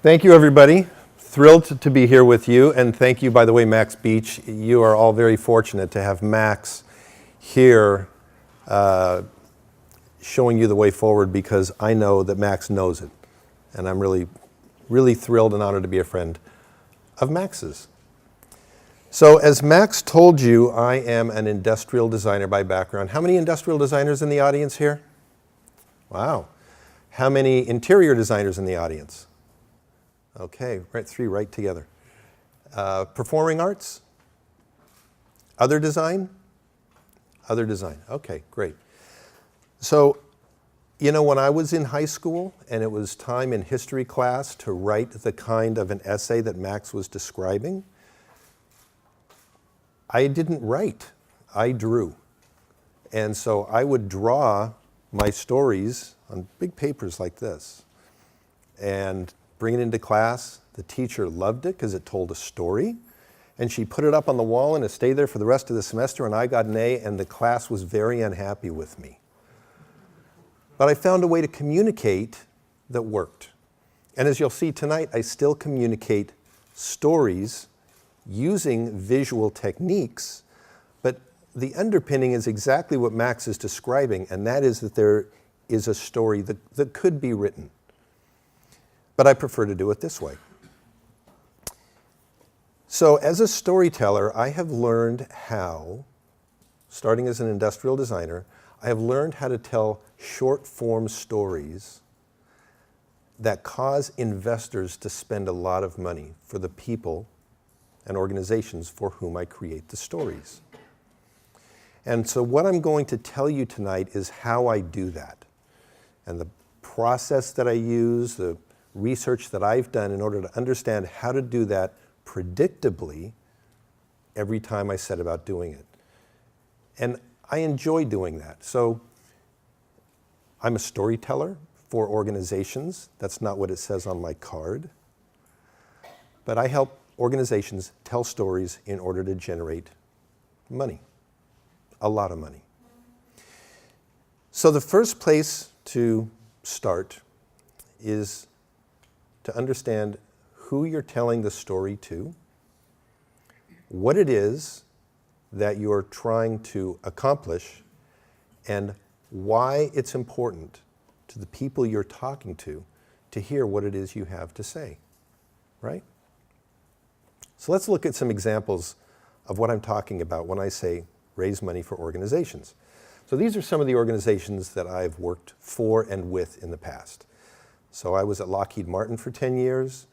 Thank you, everybody. Thrilled to be here with you, and thank you, by the way, Max Beach. You are all very fortunate to have Max here showing you the way forward, because I know that Max knows it, and I'm really, really thrilled and honored to be a friend of Max's. So as Max told you, I am an industrial designer by background. How many industrial designers in the audience here? Wow. How many interior designers in the audience? Okay, right, three right together. Performing arts? Other design? Other design, okay, great. So, you know, when I was in high school and it was time in history class to write the kind of an essay that Max was describing, I didn't write, I drew. And so I would draw my stories on big papers like this and bring it into class. The teacher loved it because it told a story, and she put it up on the wall and it stayed there for the rest of the semester, and I got an A, and the class was very unhappy with me. But I found a way to communicate that worked. And as you'll see tonight, I still communicate stories using visual techniques, but the underpinning is exactly what Max is describing, and that is that there is a story that could be written. But I prefer to do it this way. So as a storyteller, I have learned how, starting as an industrial designer, I have learned how to tell short form stories that cause investors to spend a lot of money for the people and organizations for whom I create the stories. And so what I'm going to tell you tonight is how I do that, and the process that I use, the research that I've done in order to understand how to do that predictably every time I set about doing it. And I enjoy doing that. So I'm a storyteller for organizations. That's not what it says on my card. But I help organizations tell stories in order to generate money, a lot of money. So the first place to start is to understand who you're telling the story to, what it is that you're trying to accomplish, and why it's important to the people you're talking to hear what it is you have to say, right? So let's look at some examples of what I'm talking about when I say raise money for organizations. So these are some of the organizations that I've worked for and with in the past. So I was at Lockheed Martin for 10 years.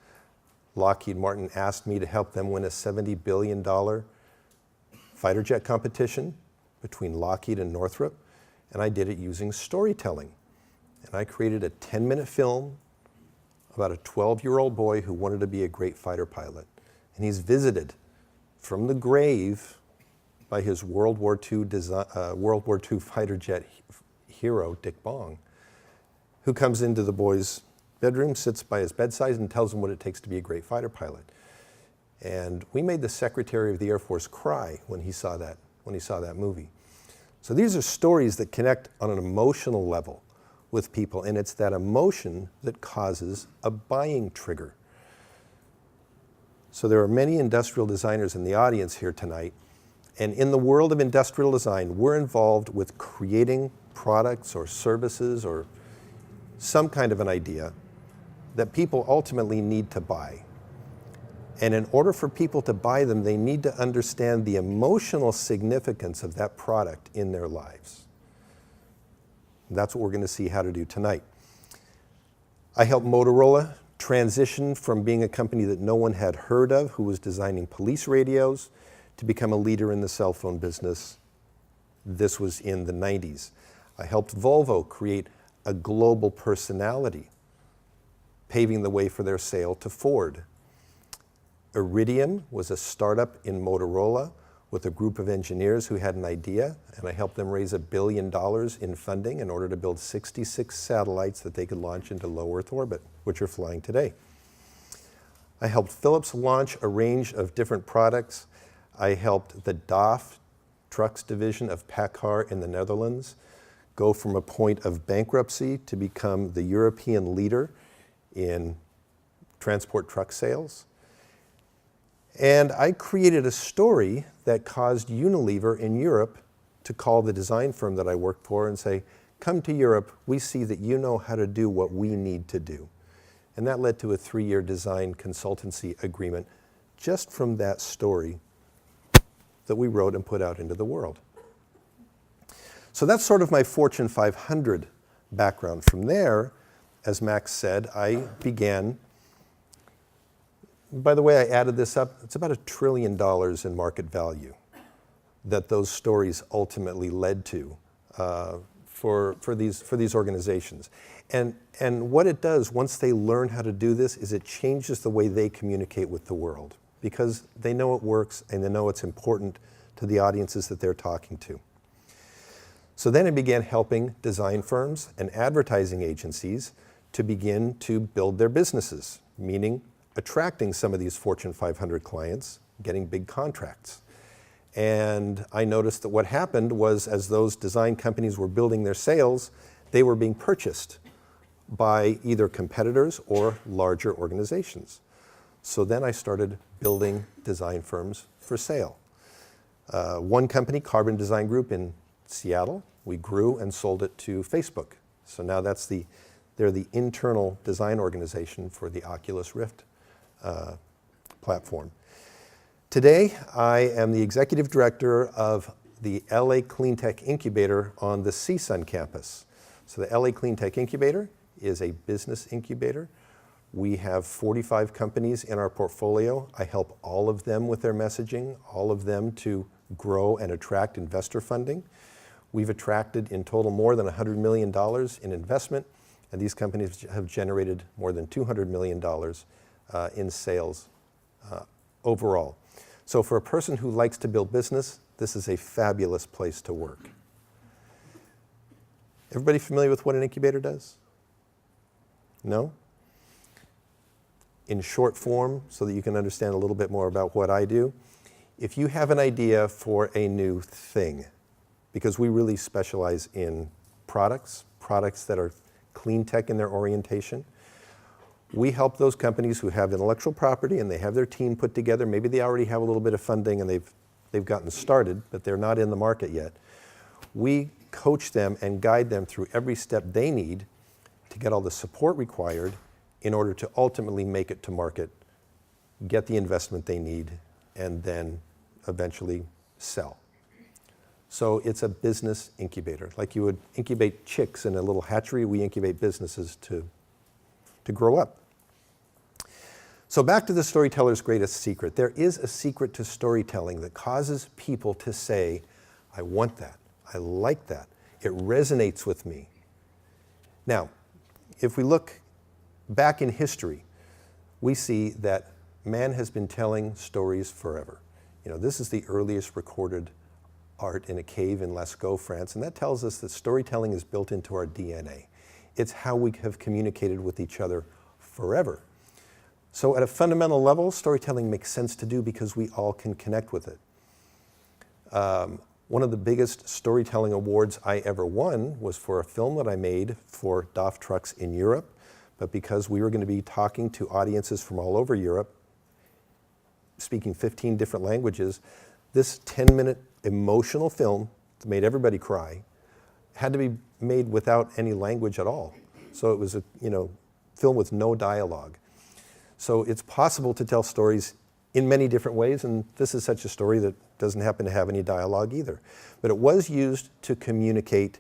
Lockheed Martin asked me to help them win a $70 billion fighter jet competition between Lockheed and Northrop, and I did it using storytelling. And I created a 10-minute film about a 12-year-old boy who wanted to be a great fighter pilot. And he's visited from the grave by his World War II fighter jet hero, Dick Bong, who comes into the boy's bedroom, sits by his bedside, and tells him what it takes to be a great fighter pilot. And we made the Secretary of the Air Force cry when he saw that movie. So these are stories that connect on an emotional level with people, and it's that emotion that causes a buying trigger. So there are many industrial designers in the audience here tonight, and in the world of industrial design, we're involved with creating products or services or some kind of an idea that people ultimately need to buy. And in order for people to buy them, they need to understand the emotional significance of that product in their lives. And that's what we're going to see how to do tonight. I helped Motorola transition from being a company that no one had heard of, who was designing police radios, to become a leader in the cell phone business. This was in the 90s. I helped Volvo create a global personality, paving the way for their sale to Ford. Iridium was a startup in Motorola with a group of engineers who had an idea, and I helped them raise $1 billion in funding in order to build 66 satellites that they could launch into low Earth orbit, which are flying today. I helped Philips launch a range of different products. I helped the DAF trucks division of PACCAR in the Netherlands go from a point of bankruptcy to become the European leader in transport truck sales. And I created a story that caused Unilever in Europe to call the design firm that I worked for and say, come to Europe, we see that you know how to do what we need to do. And that led to a 3-year design consultancy agreement just from that story that we wrote and put out into the world. So that's sort of my Fortune 500 background. From there, as Max said, I began, by the way, I added this up, it's about $1 trillion in market value that those stories ultimately led to for these organizations. And what it does once they learn how to do this is it changes the way they communicate with the world, because they know it works and they know it's important to the audiences that they're talking to. So then I began helping design firms and advertising agencies to begin to build their businesses, meaning attracting some of these Fortune 500 clients, getting big contracts. And I noticed that what happened was, as those design companies were building their sales, they were being purchased by either competitors or larger organizations. So then I started building design firms for sale. One company, Carbon Design Group in Seattle, we grew and sold it to Facebook. So now they're the internal design organization for the Oculus Rift platform. Today, I am the executive director of the LA Clean Tech Incubator on the CSUN campus. So the LA Clean Tech Incubator is a business incubator. We have 45 companies in our portfolio. I help all of them with their messaging, all of them to grow and attract investor funding. We've attracted in total more than $100 million in investment, and these companies have generated more than $200 million in sales overall. So for a person who likes to build business, this is a fabulous place to work. Everybody familiar with what an incubator does? No? In short form, so that you can understand a little bit more about what I do, if you have an idea for a new thing, because we really specialize in products that are clean tech in their orientation, we help those companies who have intellectual property and they have their team put together. Maybe they already have a little bit of funding and they've gotten started, but they're not in the market yet. We coach them and guide them through every step they need to get all the support required in order to ultimately make it to market, get the investment they need, and then eventually sell. So it's a business incubator. Like you would incubate chicks in a little hatchery, we incubate businesses to grow up. So back to the storyteller's greatest secret. There is a secret to storytelling that causes people to say, I want that, I like that, it resonates with me. Now, if we look back in history, we see that man has been telling stories forever. You know, this is the earliest recorded art in a cave in Lascaux, France, and that tells us that storytelling is built into our DNA. It's how we have communicated with each other forever. So at a fundamental level, storytelling makes sense to do because we all can connect with it. One of the biggest storytelling awards I ever won was for a film that I made for DAF trucks in Europe, but because we were going to be talking to audiences from all over Europe, speaking 15 different languages, this 10-minute emotional film that made everybody cry had to be made without any language at all. So it was a film with no dialogue. So it's possible to tell stories in many different ways, and this is such a story that doesn't happen to have any dialogue either. But it was used to communicate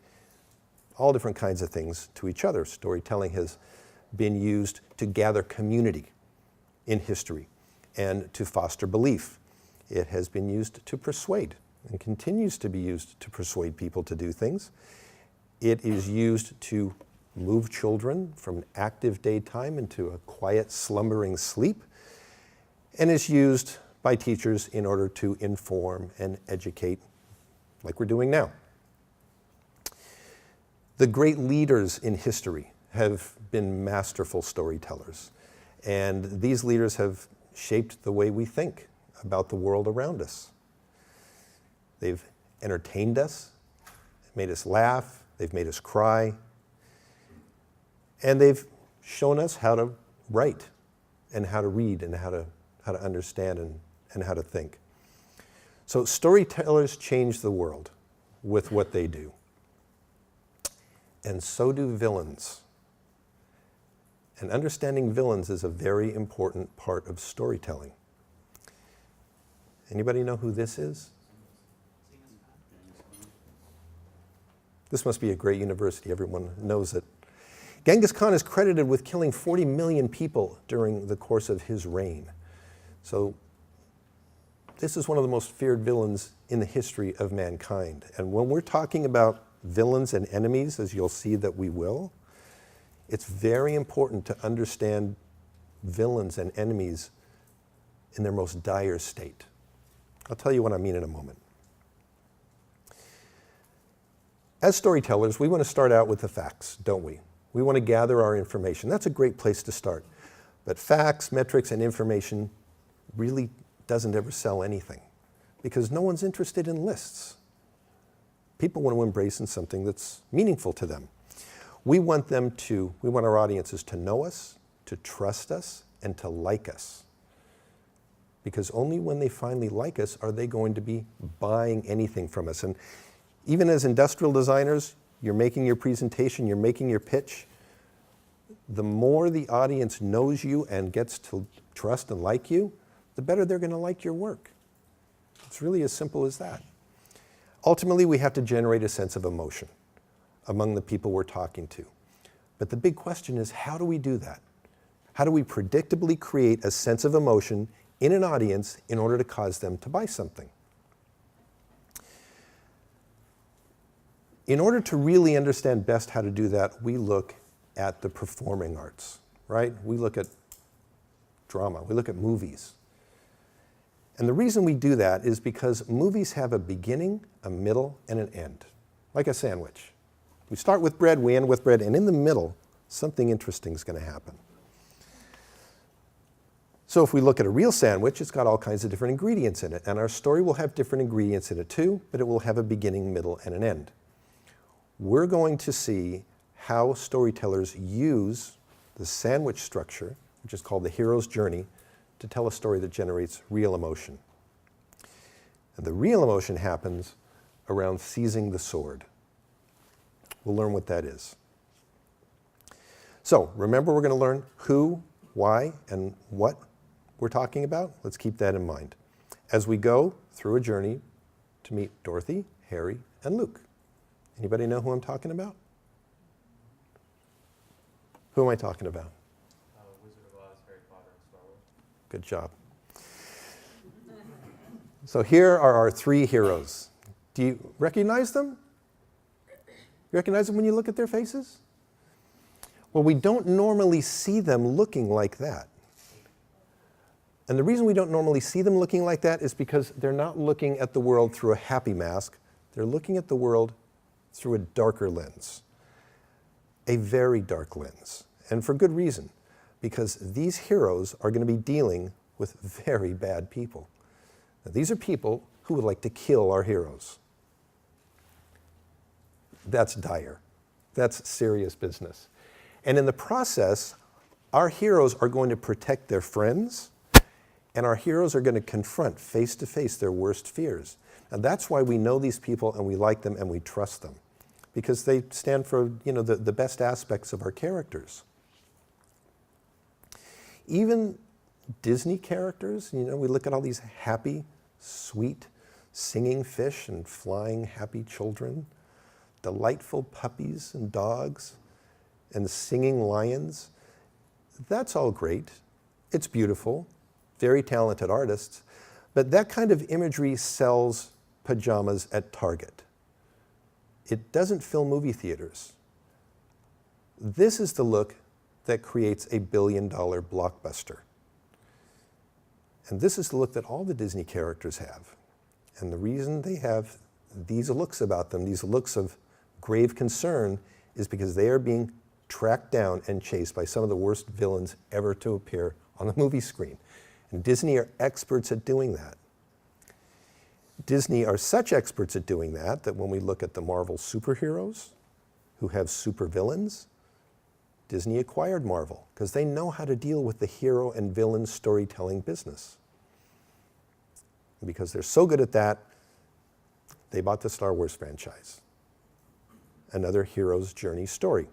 all different kinds of things to each other. Storytelling has been used to gather community in history and to foster belief. It has been used to persuade and continues to be used to persuade people to do things. It is used to move children from active daytime into a quiet, slumbering sleep, and is used by teachers in order to inform and educate, like we're doing now. The great leaders in history have been masterful storytellers, and these leaders have shaped the way we think about the world around us. They've entertained us, made us laugh, they've made us cry, and they've shown us how to write and how to read and how to understand and how to think. So storytellers change the world with what they do. And so do villains. And understanding villains is a very important part of storytelling. Anybody know who this is? This must be a great university. Everyone knows it. Genghis Khan is credited with killing 40 million people during the course of his reign. So this is one of the most feared villains in the history of mankind. And when we're talking about villains and enemies, as you'll see that we will, it's very important to understand villains and enemies in their most dire state. I'll tell you what I mean in a moment. As storytellers, we want to start out with the facts, don't we? We want to gather our information. That's a great place to start. But facts, metrics, and information really doesn't ever sell anything because no one's interested in lists. People want to embrace in something that's meaningful to them. We want our audiences to know us, to trust us, and to like us. Because only when they finally like us are they going to be buying anything from us. And even as industrial designers, you're making your presentation, you're making your pitch. The more the audience knows you and gets to trust and like you, the better they're going to like your work. It's really as simple as that. Ultimately, we have to generate a sense of emotion among the people we're talking to. But the big question is, how do we do that? How do we predictably create a sense of emotion in an audience in order to cause them to buy something? In order to really understand best how to do that, we look at the performing arts, right? We look at drama, we look at movies. And the reason we do that is because movies have a beginning, a middle, and an end, like a sandwich. We start with bread, we end with bread, and in the middle, something interesting is going to happen. So if we look at a real sandwich, it's got all kinds of different ingredients in it, and our story will have different ingredients in it too, but it will have a beginning, middle, and an end. We're going to see how storytellers use the sandwich structure, which is called the hero's journey, to tell a story that generates real emotion. And the real emotion happens around seizing the sword. We'll learn what that is. So remember, we're going to learn who, why, and what we're talking about. Let's keep that in mind as we go through a journey to meet Dorothy, Harry, and Luke. Anybody know who I'm talking about? Who am I talking about? Wizard of Oz, Harry Potter, and Star Wars. Good job. So here are our three heroes. Do you recognize them? You recognize them when you look at their faces? Well, we don't normally see them looking like that. And the reason we don't normally see them looking like that is because they're not looking at the world through a happy mask. They're looking at the world through a darker lens, a very dark lens, and for good reason, because these heroes are going to be dealing with very bad people. Now, these are people who would like to kill our heroes. That's dire. That's serious business. And in the process, our heroes are going to protect their friends, and our heroes are going to confront face to face their worst fears. And that's why we know these people and we like them and we trust them, because they stand for, the best aspects of our characters. Even Disney characters, we look at all these happy, sweet, singing fish and flying happy children, delightful puppies and dogs, and singing lions. That's all great. It's beautiful, very talented artists, but that kind of imagery sells pajamas at Target. It doesn't fill movie theaters. This is the look that creates a billion-dollar blockbuster. And this is the look that all the Disney characters have. And the reason they have these looks about them, these looks of grave concern, is because they are being tracked down and chased by some of the worst villains ever to appear on the movie screen. And Disney are experts at doing that. Disney are such experts at doing that when we look at the Marvel superheroes who have supervillains, Disney acquired Marvel, because they know how to deal with the hero and villain storytelling business. And because they're so good at that, they bought the Star Wars franchise. Another hero's journey story.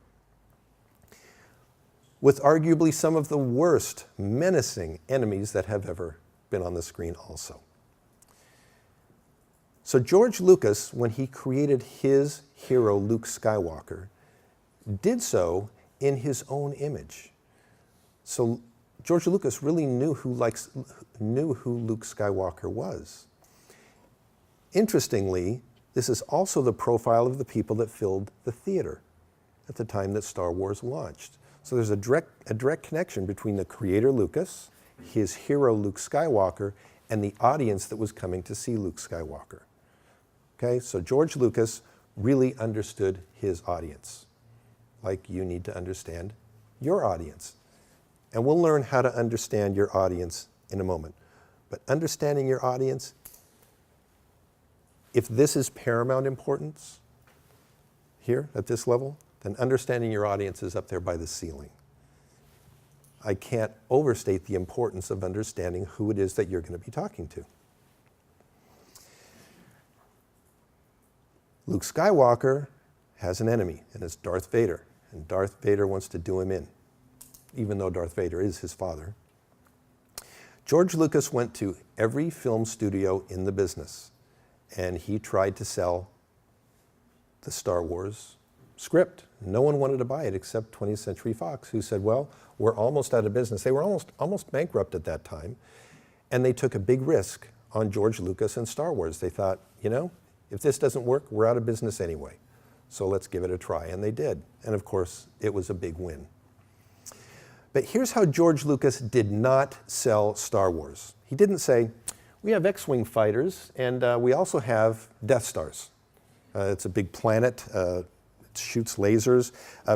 With arguably some of the worst menacing enemies that have ever been on the screen also. So George Lucas, when he created his hero Luke Skywalker, did so in his own image. So George Lucas really knew who Luke Skywalker was. Interestingly, this is also the profile of the people that filled the theater at the time that Star Wars launched. So there's a direct connection between the creator Lucas, his hero Luke Skywalker, and the audience that was coming to see Luke Skywalker. Okay, so George Lucas really understood his audience, like you need to understand your audience. And we'll learn how to understand your audience in a moment. But understanding your audience, if this is paramount importance here at this level, then understanding your audience is up there by the ceiling. I can't overstate the importance of understanding who it is that you're going to be talking to. Luke Skywalker has an enemy, and it's Darth Vader. And Darth Vader wants to do him in, even though Darth Vader is his father. George Lucas went to every film studio in the business, and he tried to sell the Star Wars script. No one wanted to buy it except 20th Century Fox, who said, well, we're almost out of business. They were almost bankrupt at that time, and they took a big risk on George Lucas and Star Wars. They thought, you know, if this doesn't work, we're out of business anyway. So let's give it a try, and they did. And of course, it was a big win. But here's how George Lucas did not sell Star Wars. He didn't say, we have X-Wing fighters, and we also have Death Stars. It's a big planet. It shoots lasers.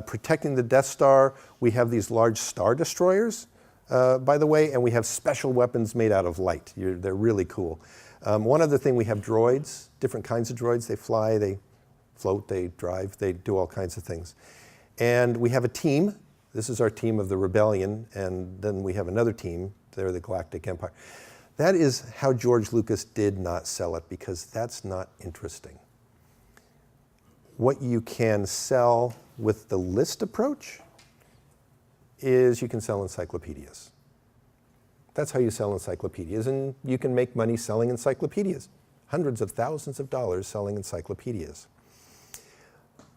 Protecting the Death Star, we have these large Star Destroyers, by the way, and we have special weapons made out of light. They're really cool. One other thing, we have droids, different kinds of droids. They fly, they float, they drive, they do all kinds of things. And we have a team. This is our team of the Rebellion, and then we have another team. They're the Galactic Empire. That is how George Lucas did not sell it, because that's not interesting. What you can sell with the list approach is you can sell encyclopedias. That's how you sell encyclopedias, and you can make money selling encyclopedias. Hundreds of thousands of dollars selling encyclopedias.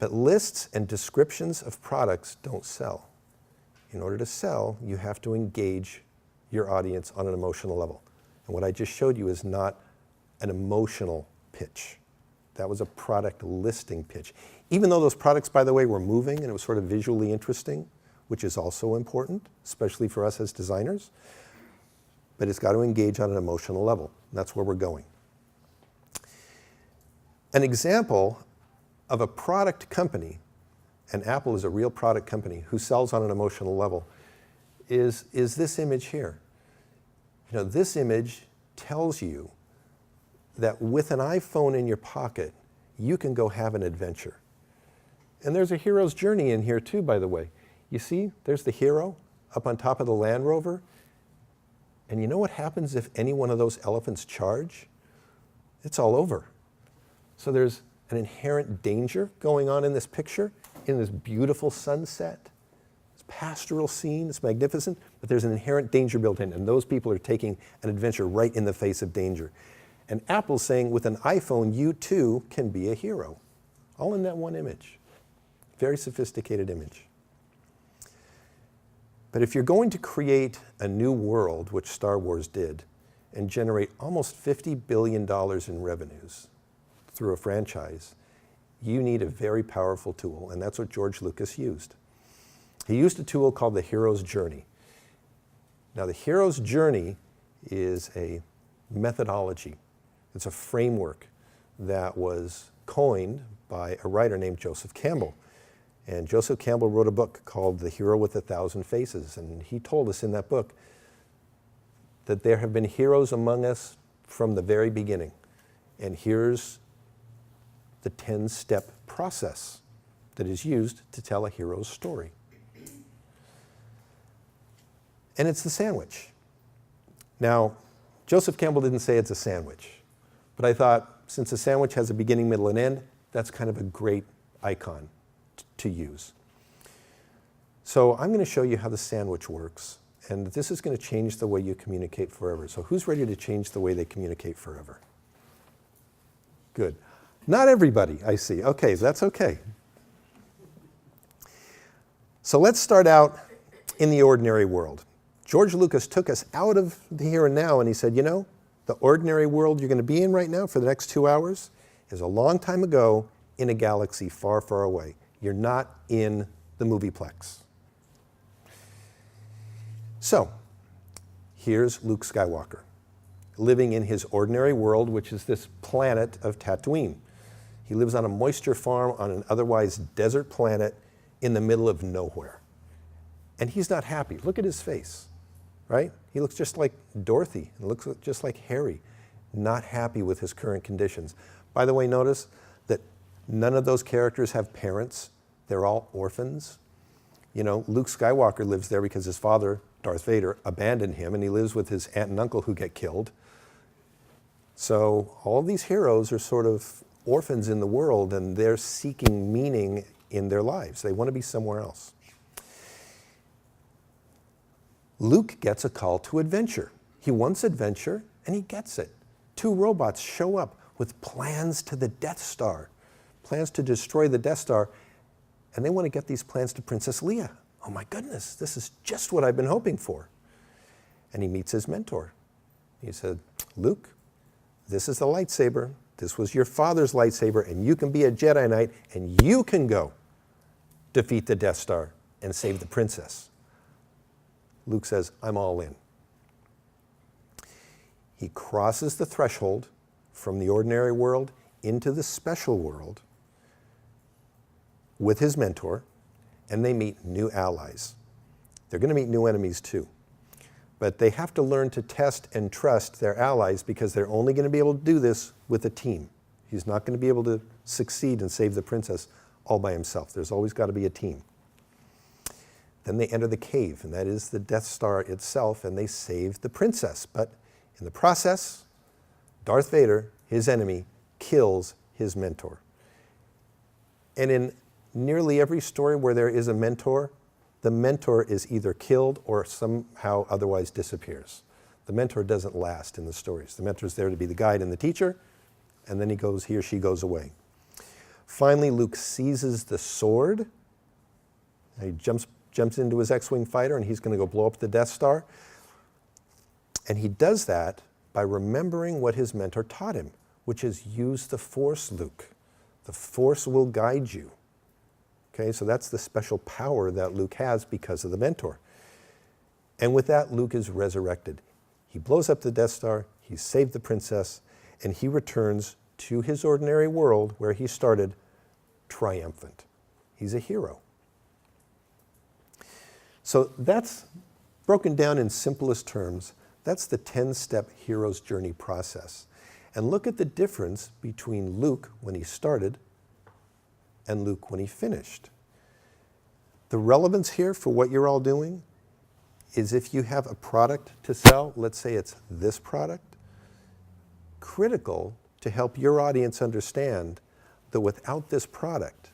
But lists and descriptions of products don't sell. In order to sell, you have to engage your audience on an emotional level. And what I just showed you is not an emotional pitch. That was a product listing pitch. Even though those products, by the way, were moving and it was sort of visually interesting, which is also important, especially for us as designers, but it's got to engage on an emotional level. That's where we're going. An example of a product company, and Apple is a real product company who sells on an emotional level, is this image here. You know, this image tells you that with an iPhone in your pocket, you can go have an adventure. And there's a hero's journey in here too, by the way. You see, there's the hero up on top of the Land Rover. And you know what happens if any one of those elephants charge? It's all over. So there's an inherent danger going on in this picture, in this beautiful sunset. It's a pastoral scene, it's magnificent, but there's an inherent danger built in, and those people are taking an adventure right in the face of danger. And Apple's saying, with an iPhone, you too can be a hero. All in that one image. Very sophisticated image. But if you're going to create a new world, which Star Wars did, and generate almost $50 billion in revenues through a franchise, you need a very powerful tool, and that's what George Lucas used. He used a tool called the hero's journey. Now, the hero's journey is a methodology. It's a framework that was coined by a writer named Joseph Campbell. And Joseph Campbell wrote a book called The Hero with a Thousand Faces. And he told us in that book that there have been heroes among us from the very beginning. And here's the 10-step process that is used to tell a hero's story. And it's the sandwich. Now, Joseph Campbell didn't say it's a sandwich, but I thought since a sandwich has a beginning, middle, and end, that's kind of a great icon to use. So I'm going to show you how the sandwich works, and this is going to change the way you communicate forever. So who's ready to change the way they communicate forever? Good. Not everybody, I see. Okay, that's okay. So let's start out in the ordinary world. George Lucas took us out of the here and now, and he said, you know, the ordinary world you're going to be in right now for the next 2 hours is a long time ago in a galaxy far, far away. You're not in the movieplex. So, here's Luke Skywalker, living in his ordinary world, which is this planet of Tatooine. He lives on a moisture farm on an otherwise desert planet in the middle of nowhere. And he's not happy. Look at his face, right? He looks just like Dorothy, and looks just like Harry, not happy with his current conditions. By the way, notice that none of those characters have parents. They're all orphans. You know, Luke Skywalker lives there because his father, Darth Vader, abandoned him, and he lives with his aunt and uncle who get killed. So all these heroes are sort of orphans in the world, and they're seeking meaning in their lives. They want to be somewhere else. Luke gets a call to adventure. He wants adventure, and he gets it. 2 robots show up with plans to the Death Star, plans to destroy the Death Star, and they want to get these plans to Princess Leia. Oh my goodness, this is just what I've been hoping for. And he meets his mentor. He said, Luke, this is the lightsaber. This was your father's lightsaber, and you can be a Jedi Knight, and you can go defeat the Death Star and save the princess. Luke says, I'm all in. He crosses the threshold from the ordinary world into the special world with his mentor, and they meet new allies. They're going to meet new enemies too. But they have to learn to test and trust their allies because they're only going to be able to do this with a team. He's not going to be able to succeed and save the princess all by himself. There's always got to be a team. Then they enter the cave, and that is the Death Star itself, and they save the princess. But in the process, Darth Vader, his enemy, kills his mentor. And in nearly every story where there is a mentor, the mentor is either killed or somehow otherwise disappears. The mentor doesn't last in the stories. The mentor is there to be the guide and the teacher, and then he or she goes away. Finally, Luke seizes the sword. He jumps into his X-Wing fighter, and he's going to go blow up the Death Star. And he does that by remembering what his mentor taught him, which is use the Force, Luke. The Force will guide you. Okay, so that's the special power that Luke has because of the mentor. And with that, Luke is resurrected. He blows up the Death Star, he saved the princess, and he returns to his ordinary world where he started triumphant. He's a hero. So that's broken down in simplest terms. That's the 10-step hero's journey process. And look at the difference between Luke when he started and Luke when he finished. The relevance here for what you're all doing is if you have a product to sell, let's say it's this product, critical to help your audience understand that without this product,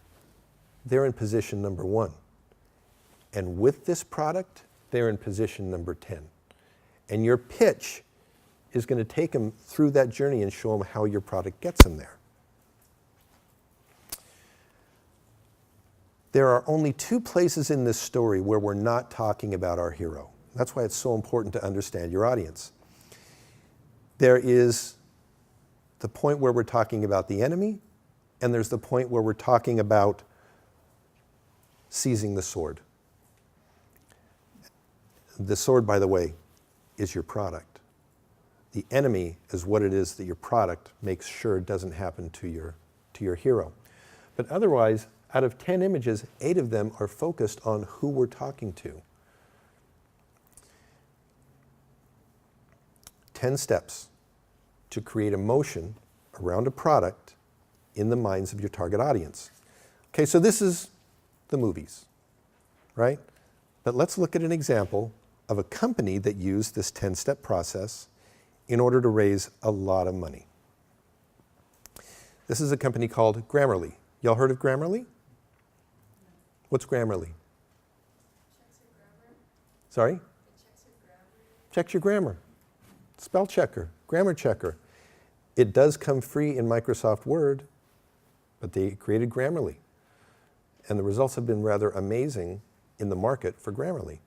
they're in position number 1. And with this product, they're in position number 10. And your pitch is going to take them through that journey and show them how your product gets them there. There are only 2 places in this story where we're not talking about our hero. That's why it's so important to understand your audience. There is the point where we're talking about the enemy, and there's the point where we're talking about seizing the sword. The sword, by the way, is your product. The enemy is what it is that your product makes sure doesn't happen to your hero. But otherwise, out of 10 images, 8 of them are focused on who we're talking to. 10 steps to create emotion around a product in the minds of your target audience. Okay, so this is the movies, right? But let's look at an example of a company that used this 10-step process in order to raise a lot of money. This is a company called Grammarly. Y'all heard of Grammarly? What's Grammarly? Checks your grammar. Sorry? It checks your grammar. Checks your grammar. Spell checker, grammar checker. It does come free in Microsoft Word, but they created Grammarly. And the results have been rather amazing in the market for Grammarly.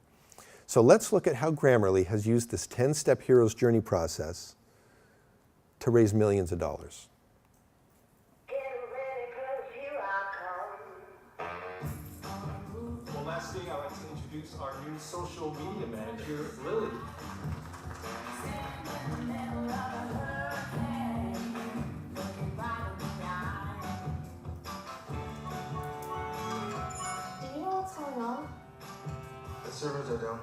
So let's look at how Grammarly has used this 10-step hero's journey process to raise millions of dollars. Well, lastly, I'd like to introduce our new social media manager, Lily. Do you know what's going on? The servers are down.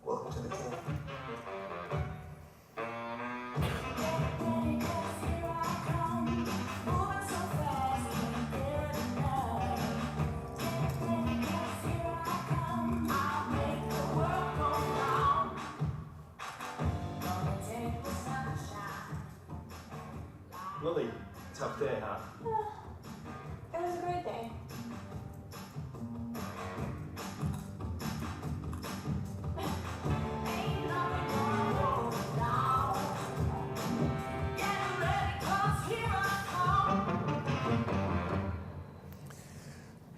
Welcome to the team. Lily, tough day, huh? It was a great day.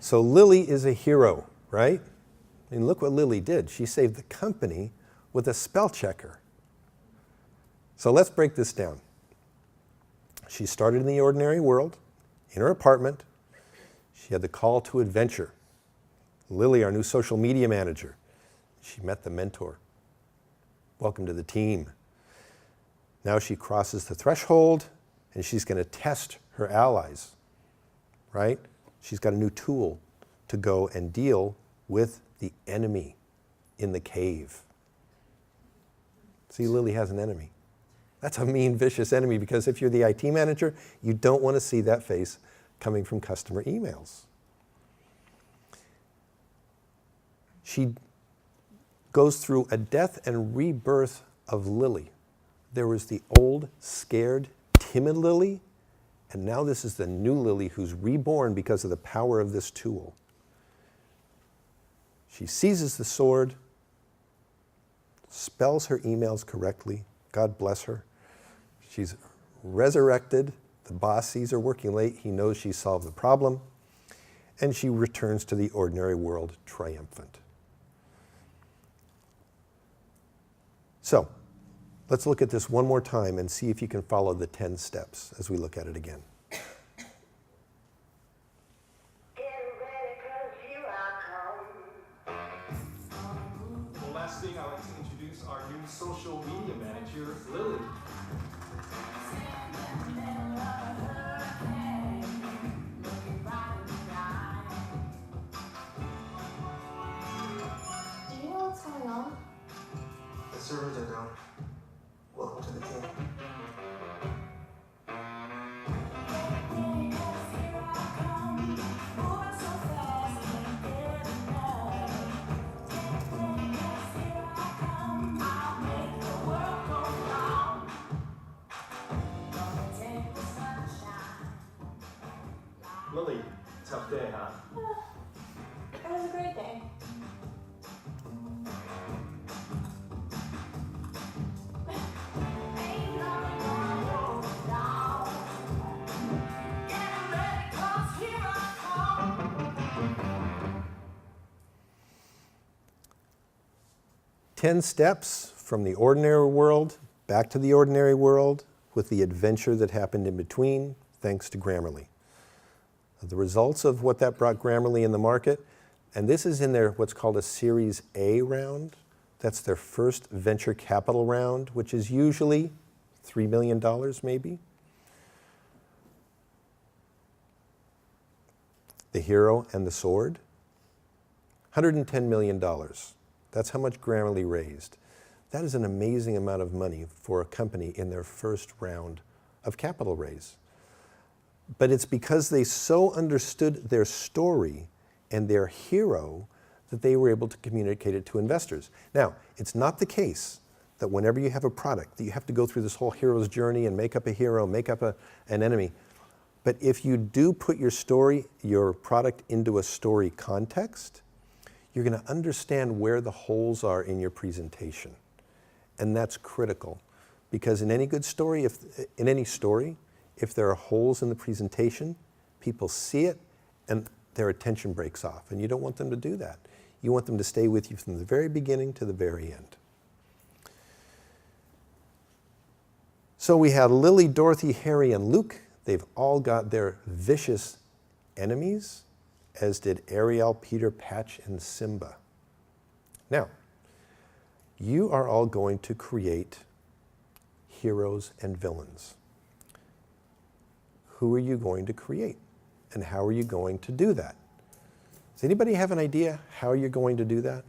So Lily is a hero, right? I mean, look what Lily did. She saved the company with a spell checker. So let's break this down. She started in the ordinary world, in her apartment. She had the call to adventure. Lily, our new social media manager, she met the mentor. Welcome to the team. Now she crosses the threshold and she's going to test her allies, right? She's got a new tool to go and deal with the enemy in the cave. See, Lily has an enemy. That's a mean, vicious enemy, because if you're the IT manager, you don't want to see that face coming from customer emails. She goes through a death and rebirth of Lily. There was the old, scared, timid Lily, and now this is the new Lily who's reborn because of the power of this tool. She seizes the sword, spells her emails correctly. God bless her. She's resurrected. The boss sees her working late. He knows she solved the problem. And she returns to the ordinary world triumphant. So, let's look at this one more time and see if you can follow the 10 steps as we look at it again. Well, lastly, I'd like to introduce our new social media manager, Lily. Do you know what's going on? The servers are down. Welcome to the team. Lily, tough day, huh? It was a great day. Ten steps from the ordinary world back to the ordinary world with the adventure that happened in between, thanks to Grammarly. The results of what that brought Grammarly in the market, and this is in their what's called a Series A round. That's their first venture capital round, which is usually $3 million maybe. The hero and the sword, $110 million. That's how much Grammarly raised. That is an amazing amount of money for a company in their first round of capital raise. But it's because they so understood their story and their hero that they were able to communicate it to investors. Now, it's not the case that whenever you have a product that you have to go through this whole hero's journey and make up a hero, make up an enemy. But if you do put your story, your product into a story context, you're going to understand where the holes are in your presentation. And that's critical, because in any good story, if there are holes in the presentation, people see it and their attention breaks off. And you don't want them to do that. You want them to stay with you from the very beginning to the very end. So we have Lily, Dorothy, Harry, and Luke. They've all got their vicious enemies, as did Ariel, Peter, Patch, and Simba. Now, you are all going to create heroes and villains. Who are you going to create? And how are you going to do that? Does anybody have an idea how you're going to do that?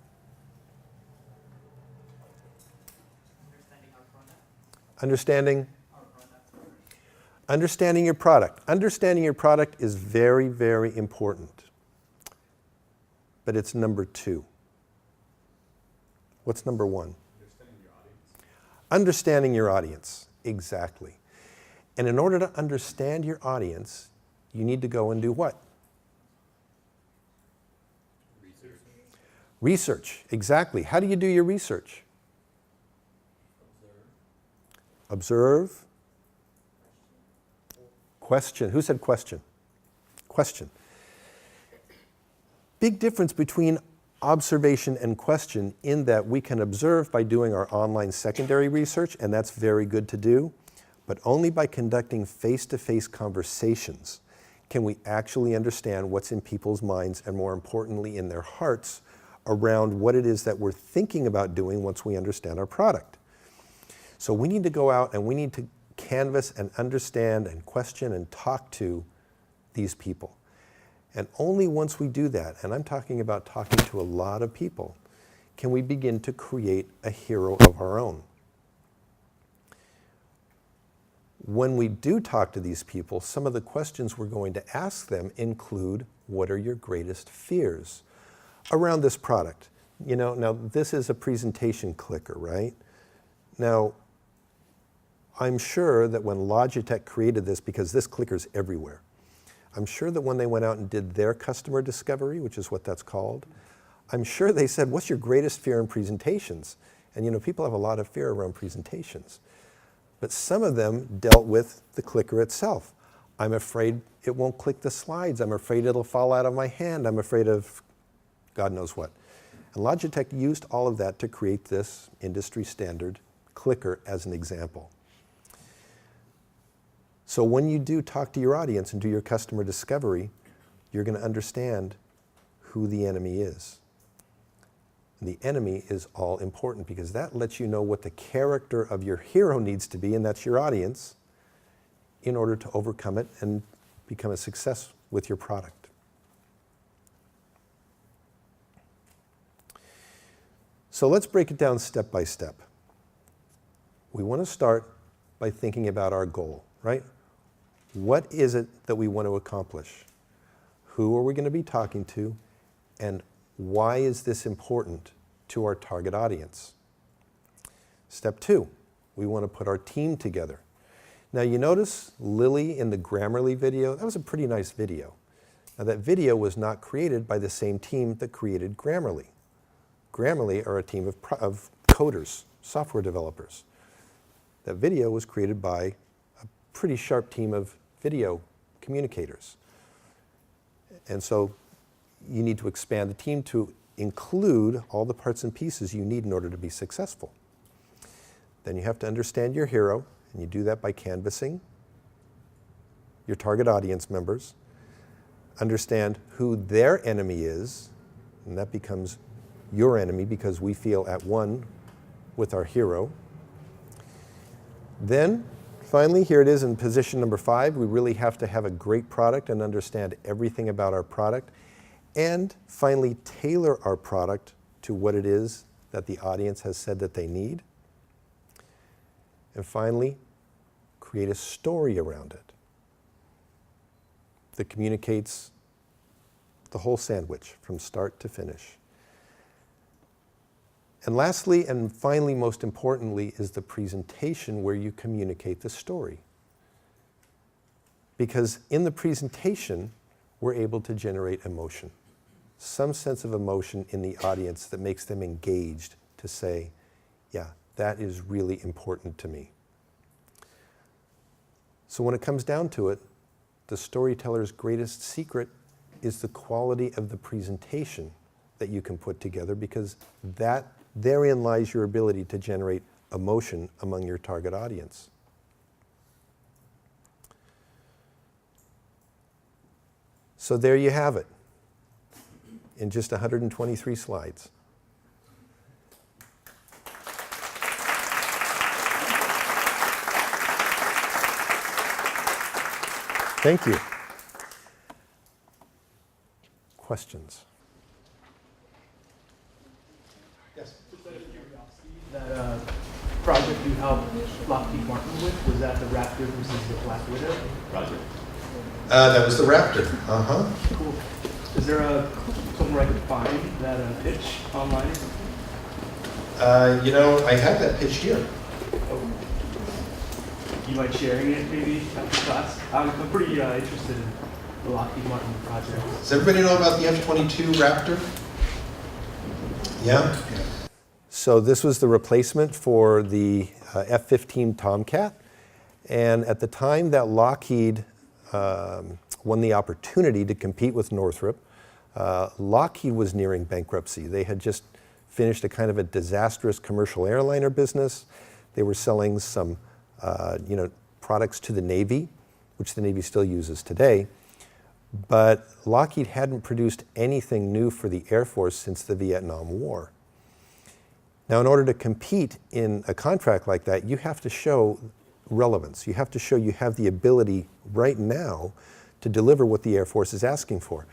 Understanding your product. Understanding your product is very, very important. But it's number 2. What's number 1? Understanding your audience. Understanding your audience, exactly. And in order to understand your audience, you need to go and do what? Research, exactly. How do you do your research? Observe. Question. Who said question? Question. Big difference between observation and question in that we can observe by doing our online secondary research, and that's very good to do, but only by conducting face-to-face conversations can we actually understand what's in people's minds and, more importantly, in their hearts around what it is that we're thinking about doing once we understand our product. So we need to go out and we need to canvas and understand and question and talk to these people. And only once we do that, and I'm talking about talking to a lot of people, can we begin to create a hero of our own. When we do talk to these people, some of the questions we're going to ask them include, what are your greatest fears around this product? You know, now this is a presentation clicker, right? Now, I'm sure that when Logitech created this, because this clicker's everywhere, I'm sure that when they went out and did their customer discovery, which is what that's called, I'm sure they said, what's your greatest fear in presentations? And you know, people have a lot of fear around presentations. But some of them dealt with the clicker itself. I'm afraid it won't click the slides. I'm afraid it'll fall out of my hand. I'm afraid of God knows what. And Logitech used all of that to create this industry standard clicker as an example. So when you do talk to your audience and do your customer discovery, you're going to understand who the enemy is. And the enemy is all important because that lets you know what the character of your hero needs to be, and that's your audience, in order to overcome it and become a success with your product. So let's break it down step by step. We want to start by thinking about our goal, right? What is it that we want to accomplish? Who are we going to be talking to? And why is this important to our target audience? Step 2, we want to put our team together. Now you notice Lily in the Grammarly video, that was a pretty nice video. Now that video was not created by the same team that created Grammarly. Grammarly are a team of coders, software developers. That video was created by a pretty sharp team of video communicators. And so you need to expand the team to include all the parts and pieces you need in order to be successful. Then you have to understand your hero, and you do that by canvassing your target audience members, understand who their enemy is, and that becomes your enemy because we feel at one with our hero. Then, finally, here it is in position number 5, we really have to have a great product and understand everything about our product, and finally tailor our product to what it is that the audience has said that they need. And finally, create a story around it that communicates the whole sandwich from start to finish. And lastly, and finally, most importantly, is the presentation where you communicate the story. Because in the presentation, we're able to generate emotion. Some sense of emotion in the audience that makes them engaged to say, yeah, that is really important to me. So when it comes down to it, the storyteller's greatest secret is the quality of the presentation that you can put together, because therein lies your ability to generate emotion among your target audience. So there you have it, in just 123 slides. Thank you. Questions? Yes. Just out of curiosity, that project you helped Lockheed Martin with, was that the Raptor versus the Black Widow project? That was the Raptor. Uh-huh. Cool. Is there somewhere I could find that pitch online or something? You know, I have that pitch here. Oh. You mind sharing it maybe after class? I'm pretty interested in the Lockheed Martin project. Does everybody know about the F-22 Raptor? Yeah? So this was the replacement for the F-15 Tomcat. And at the time that Lockheed won the opportunity to compete with Northrop, Lockheed was nearing bankruptcy. They had just finished a kind of a disastrous commercial airliner business. They were selling some products to the Navy, which the Navy still uses today. But Lockheed hadn't produced anything new for the Air Force since the Vietnam War. Now, in order to compete in a contract like that, you have to show relevance. You have to show you have the ability right now to deliver what the Air Force is asking for.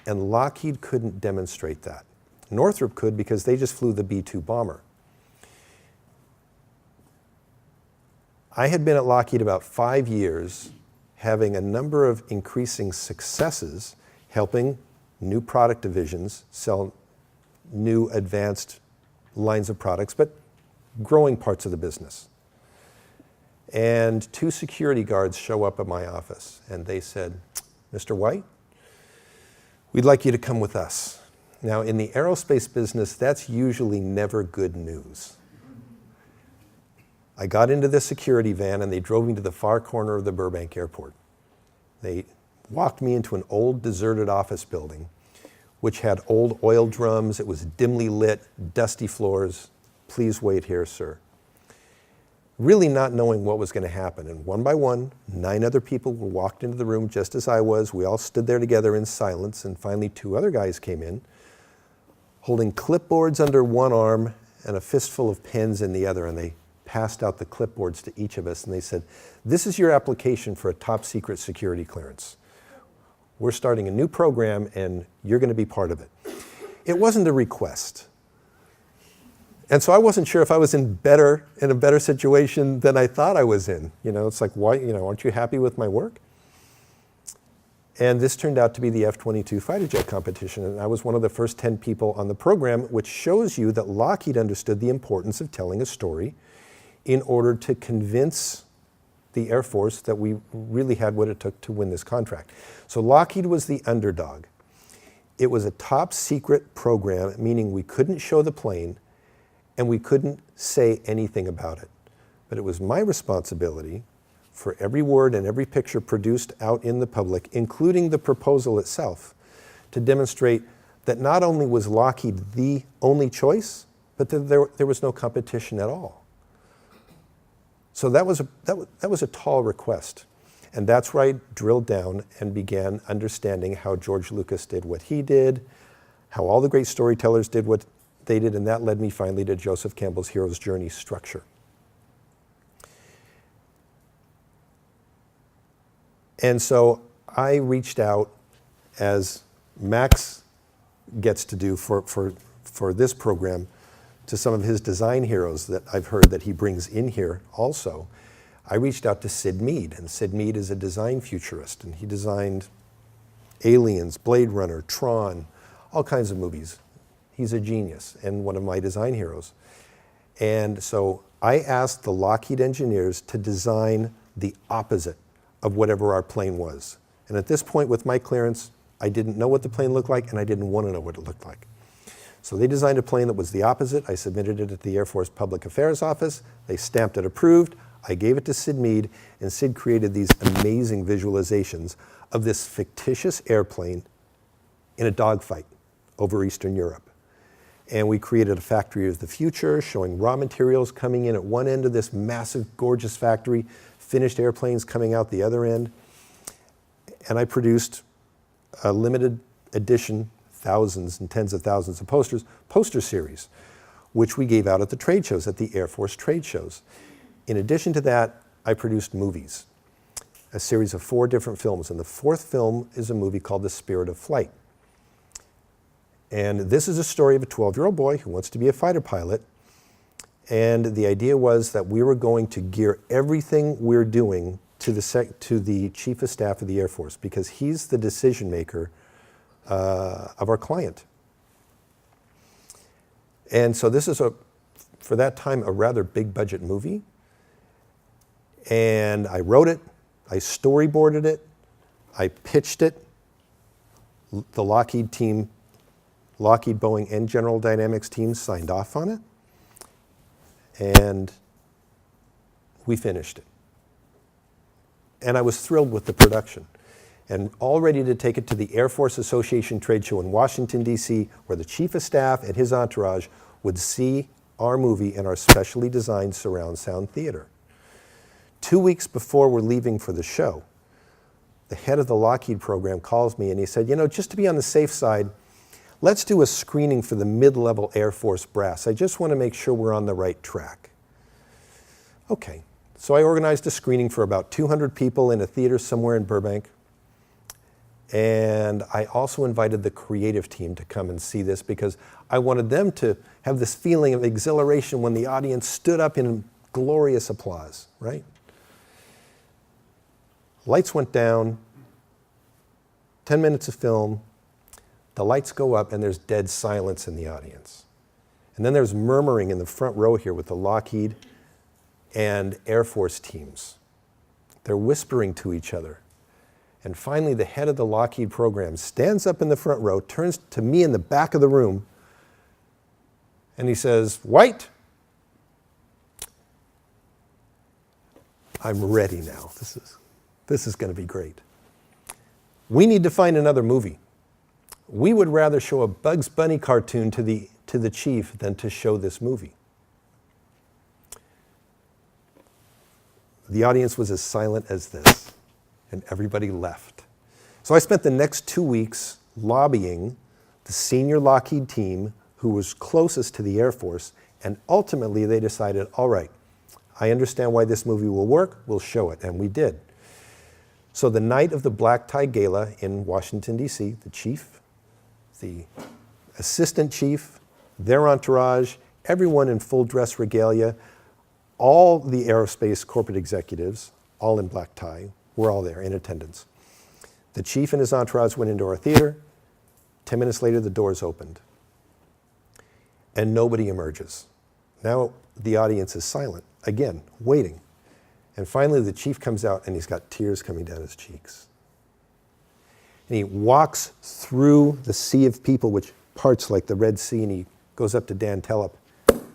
And Lockheed couldn't demonstrate that. Northrop could, because they just flew the B-2 bomber. I had been at Lockheed about 5 years, having a number of increasing successes, helping new product divisions sell new advanced lines of products, but growing parts of the business. And 2 security guards show up at my office, and they said, "Mr. White, we'd like you to come with us." Now, in the aerospace business, that's usually never good news. I got into the security van and they drove me to the far corner of the Burbank airport. They walked me into an old deserted office building, which had old oil drums. It was dimly lit, dusty floors. "Please wait here, sir." Really not knowing what was going to happen. And one by one, 9 other people walked into the room just as I was. We all stood there together in silence. And finally, 2 other guys came in, holding clipboards under one arm and a fistful of pens in the other. And they passed out the clipboards to each of us, and they said, "This is your application for a top secret security clearance. We're starting a new program, and you're going to be part of it." It wasn't a request. And so I wasn't sure if I was in a better situation than I thought I was in. It's like, why, aren't you happy with my work? And this turned out to be the F-22 fighter jet competition, and I was one of the first 10 people on the program, which shows you that Lockheed understood the importance of telling a story in order to convince the Air Force that we really had what it took to win this contract. So Lockheed was the underdog. It was a top secret program, meaning we couldn't show the plane and we couldn't say anything about it. But it was my responsibility for every word and every picture produced out in the public, including the proposal itself, to demonstrate that not only was Lockheed the only choice, but that there was no competition at all. So that was a tall request. And that's where I drilled down and began understanding how George Lucas did what he did, how all the great storytellers did what they did, and that led me finally to Joseph Campbell's hero's journey structure. And so I reached out, as Max gets to do for this program, to some of his design heroes that I've heard that he brings in here also. I reached out to Sid Mead, and Sid Mead is a design futurist, and he designed Aliens, Blade Runner, Tron, all kinds of movies. He's a genius and one of my design heroes. And so I asked the Lockheed engineers to design the opposite of whatever our plane was. And at this point with my clearance, I didn't know what the plane looked like and I didn't want to know what it looked like. So they designed a plane that was the opposite. I submitted it at the Air Force Public Affairs Office. They stamped it approved. I gave it to Sid Mead, and Sid created these amazing visualizations of this fictitious airplane in a dogfight over Eastern Europe. And we created a factory of the future, showing raw materials coming in at one end of this massive, gorgeous factory, finished airplanes coming out the other end. And I produced a limited edition, thousands and tens of thousands of poster series, which we gave out at the trade shows, at the Air Force trade shows. In addition to that, I produced movies, a series of 4 different films. And the 4th film is a movie called The Spirit of Flight. And this is a story of a 12-year-old boy who wants to be a fighter pilot. And the idea was that we were going to gear everything we're doing to the Chief of Staff of the Air Force, because he's the decision maker of our client. And so this is, for that time, a rather big budget movie. And I wrote it, I storyboarded it, I pitched it. The Lockheed team, Lockheed, Boeing, and General Dynamics teams signed off on it. And we finished it. And I was thrilled with the production. And all ready to take it to the Air Force Association trade show in Washington, D.C., where the Chief of Staff and his entourage would see our movie in our specially designed surround sound theater. 2 weeks before we're leaving for the show, the head of the Lockheed program calls me and he said, you know, just to be on the safe side, let's do a screening for the mid-level Air Force brass. I just want to make sure we're on the right track. Okay, so I organized a screening for about 200 people in a theater somewhere in Burbank. And I also invited the creative team to come and see this because I wanted them to have this feeling of exhilaration when the audience stood up in glorious applause, right? Lights went down, 10 minutes of film, the lights go up and there's dead silence in the audience. And then there's murmuring in the front row here with the Lockheed and Air Force teams. They're whispering to each other. And finally, the head of the Lockheed program stands up in the front row, turns to me in the back of the room, and he says, White, I'm ready now. This is going to be great. We need to find another movie. We would rather show a Bugs Bunny cartoon to the chief than to show this movie. The audience was as silent as this, and everybody left. So I spent the next 2 weeks lobbying the senior Lockheed team who was closest to the Air Force, and ultimately they decided, all right, I understand why this movie will work, we'll show it, and we did. So the night of the Black Tie Gala in Washington, D.C., the chief, the assistant chief, their entourage, everyone in full dress regalia, all the aerospace corporate executives, all in black tie, were all there in attendance. The chief and his entourage went into our theater. 10 minutes later, the doors opened. And nobody emerges. Now the audience is silent, again, waiting. And finally, the chief comes out and he's got tears coming down his cheeks. And he walks through the sea of people, which parts like the Red Sea, and he goes up to Dan Tellep.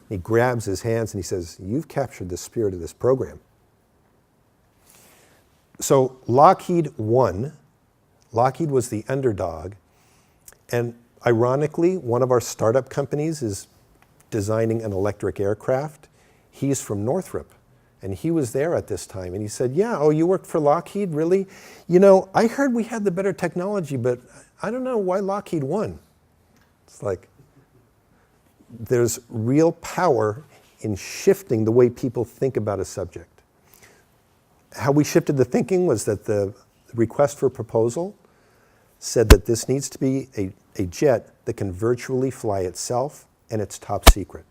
He grabs his hands and he says, you've captured the spirit of this program. So Lockheed won. Lockheed was the underdog. And ironically, one of our startup companies is designing an electric aircraft. He's from Northrop. And he was there at this time. And he said, yeah, oh, you worked for Lockheed, really? You know, I heard we had the better technology, but I don't know why Lockheed won. It's like, there's real power in shifting the way people think about a subject. How we shifted the thinking was that the request for proposal said that this needs to be a jet that can virtually fly itself, and it's top secret.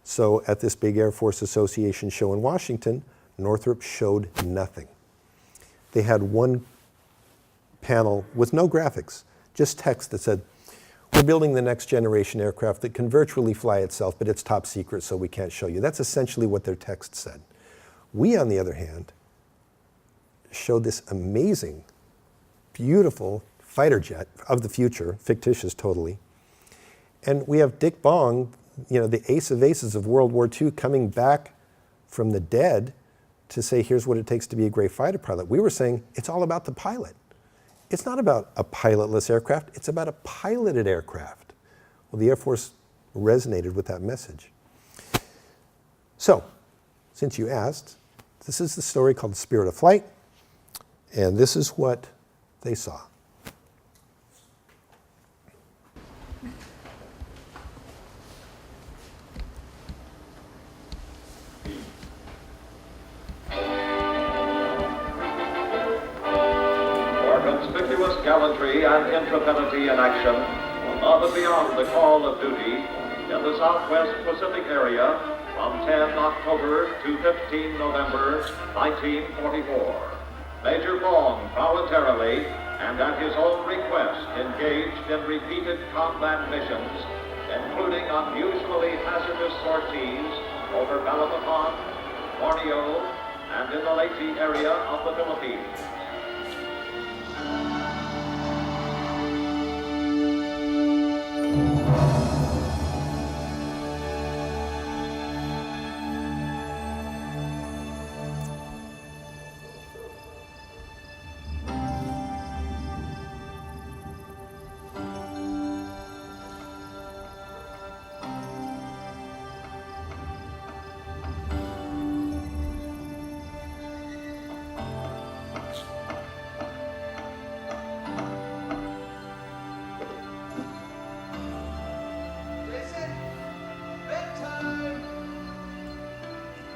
So at this big Air Force Association show in Washington, Northrop showed nothing. They had one panel with no graphics, just text that said, We're building the next generation aircraft that can virtually fly itself, but it's top secret, so we can't show you. That's essentially what their text said. We, on the other hand, showed this amazing, beautiful fighter jet of the future, fictitious totally. And we have Dick Bong, the ace of aces of World War II, coming back from the dead to say, here's what it takes to be a great fighter pilot. We were saying, it's all about the pilot. It's not about a pilotless aircraft, it's about a piloted aircraft. Well, the Air Force resonated with that message. So, since you asked, this is the story called The Spirit of Flight, and this is what they saw. Conspicuous gallantry and intrepidity in action, above and beyond the call of duty, in the Southwest Pacific area from 10 October to 15 November 1944. Major Bong voluntarily and at his own request engaged in repeated combat missions, including unusually hazardous sorties over Balikpapan, Borneo, and in the Leyte area of the Philippines.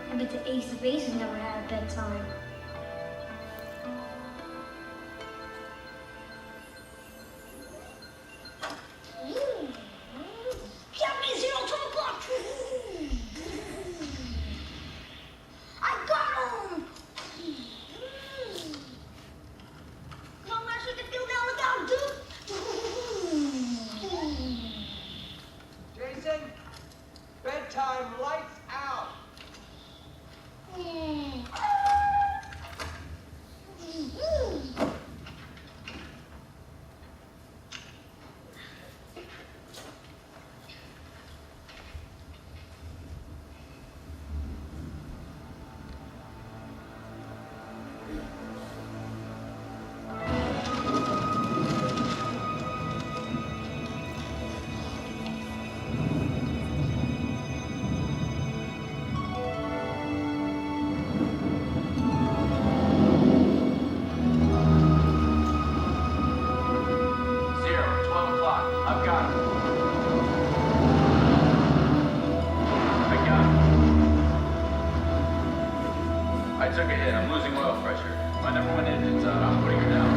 I bet the Ace of Aces never had a bedtime. Japanese Hero 12 o'clock! I got him! Come on, let's get the field down, look out, dude! Jason, bedtime, lights out. I took a hit. I'm losing oil pressure. My number one engine's out. I'm putting her down.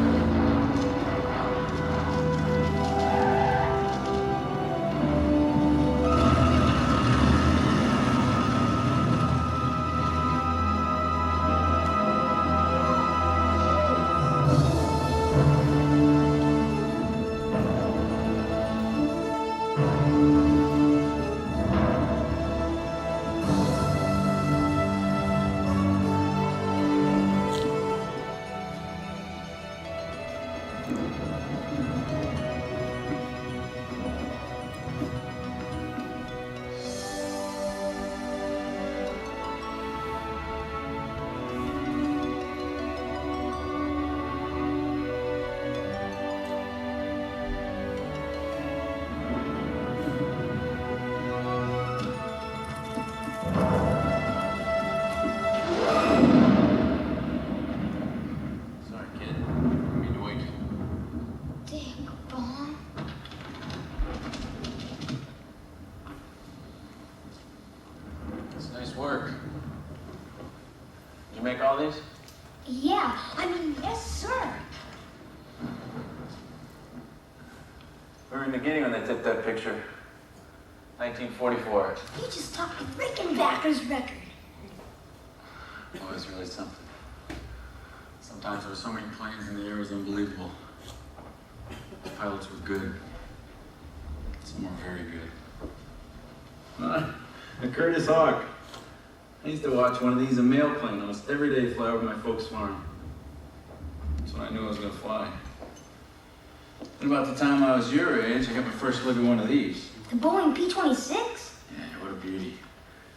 Work. Did you make all these? Yeah, yes, sir. We were in the beginning when they took that picture. 1944. You just topped the Rickenbacker's record. It was really something. Sometimes there were so many planes in the air, it was unbelievable. The pilots were good. Some are very good. A Curtis Hawk. I used to watch one of these, a mail plane, almost every day fly over my folks' farm. That's when I knew I was gonna fly. And about the time I was your age, I got my first look at one of these. The Boeing P-26? Yeah, what a beauty.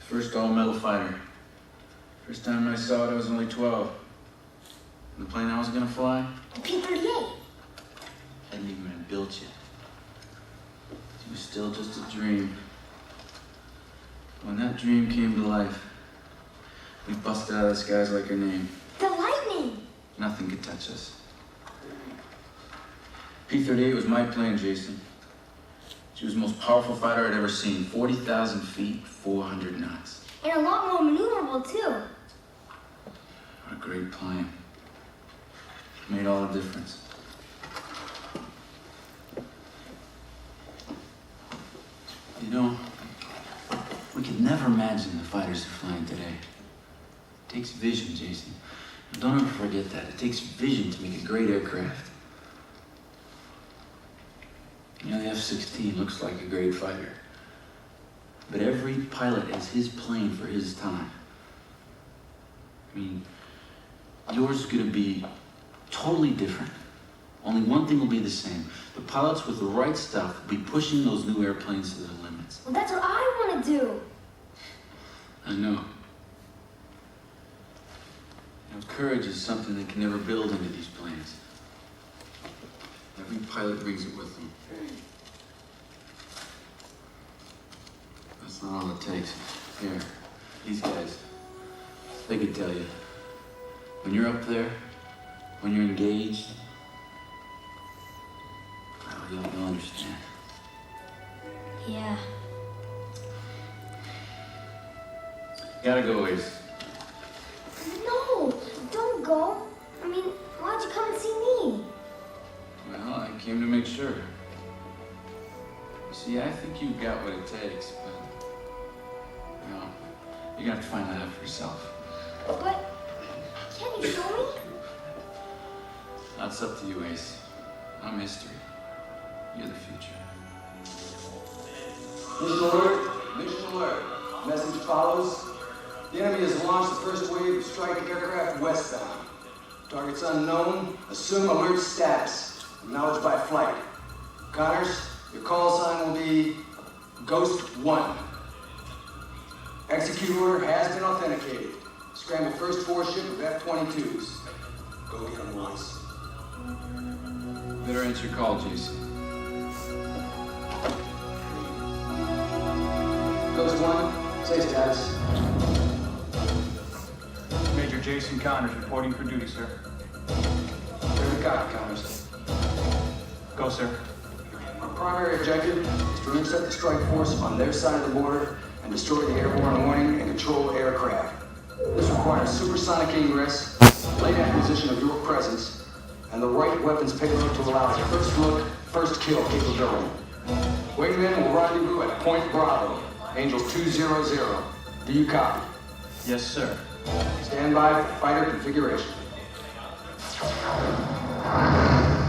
First all-metal fighter. First time I saw it, I was only 12. And the plane I was gonna fly? The P-38? Hadn't even been built yet. It was still just a dream. When that dream came to life, we busted out of the skies like her name. The Lightning! Nothing could touch us. P-38 was my plane, Jason. She was the most powerful fighter I'd ever seen. 40,000 feet, 400 knots. And a lot more maneuverable, too. What a great plane. Made all the difference. You know, we could never imagine the fighters are flying today. It takes vision, Jason. Don't ever forget that. It takes vision to make a great aircraft. You know, the F-16 looks like a great fighter. But every pilot has his plane for his time. I mean, yours is going to be totally different. Only one thing will be the same. The pilots with the right stuff will be pushing those new airplanes to their limits. Well, that's what I want to do. I know. You know, courage is something they can never build into these planes. Every pilot brings it with them. That's not all it takes. Here, these guys, they could tell you. When you're up there, when you're engaged, oh, you'll understand. Yeah. Gotta go, Ace. No, don't go. I mean, why'd you come and see me? Well, I came to make sure. You see, I think you've got what it takes, but, you know, you're gonna have to find that out for yourself. But, can you show me? That's up to you, Ace. I'm history. You're the future. Mission alert! Mission alert! Message follows. The enemy has launched the first wave of strike aircraft westbound. Targets unknown. Assume alert status. Acknowledged by flight. Connors, your call sign will be Ghost 1. Execute order has been authenticated. Scramble first force ship of F-22s. Go get them, boys. Better answer your call, Jason. Ghost 1, say status. Major Jason Connors reporting for duty, sir. Clear the copy, Connors. Go, sir. Our primary objective is to intercept the strike force on their side of the border and destroy the airborne warning and control aircraft. This requires supersonic ingress, late acquisition of your presence, and the right weapons payload to allow the first look, first kill capability. Wingmen will rendezvous at Point Bravo, Angel 200. Do you copy? Yes, sir. Stand by for fighter configuration.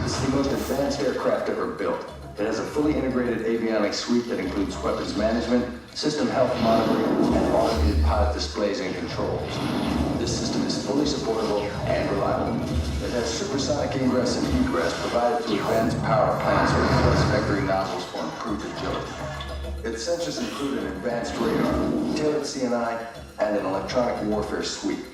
This is the most advanced aircraft ever built. It has a fully integrated avionics suite that includes weapons management, system health monitoring, and automated pilot displays and controls. This system is fully supportable and reliable. It has supersonic ingress and egress provided through advanced power plants with thrust vectoring nozzles for improved agility. Its sensors include an advanced radar, tailored CNI, and an electronic warfare suite.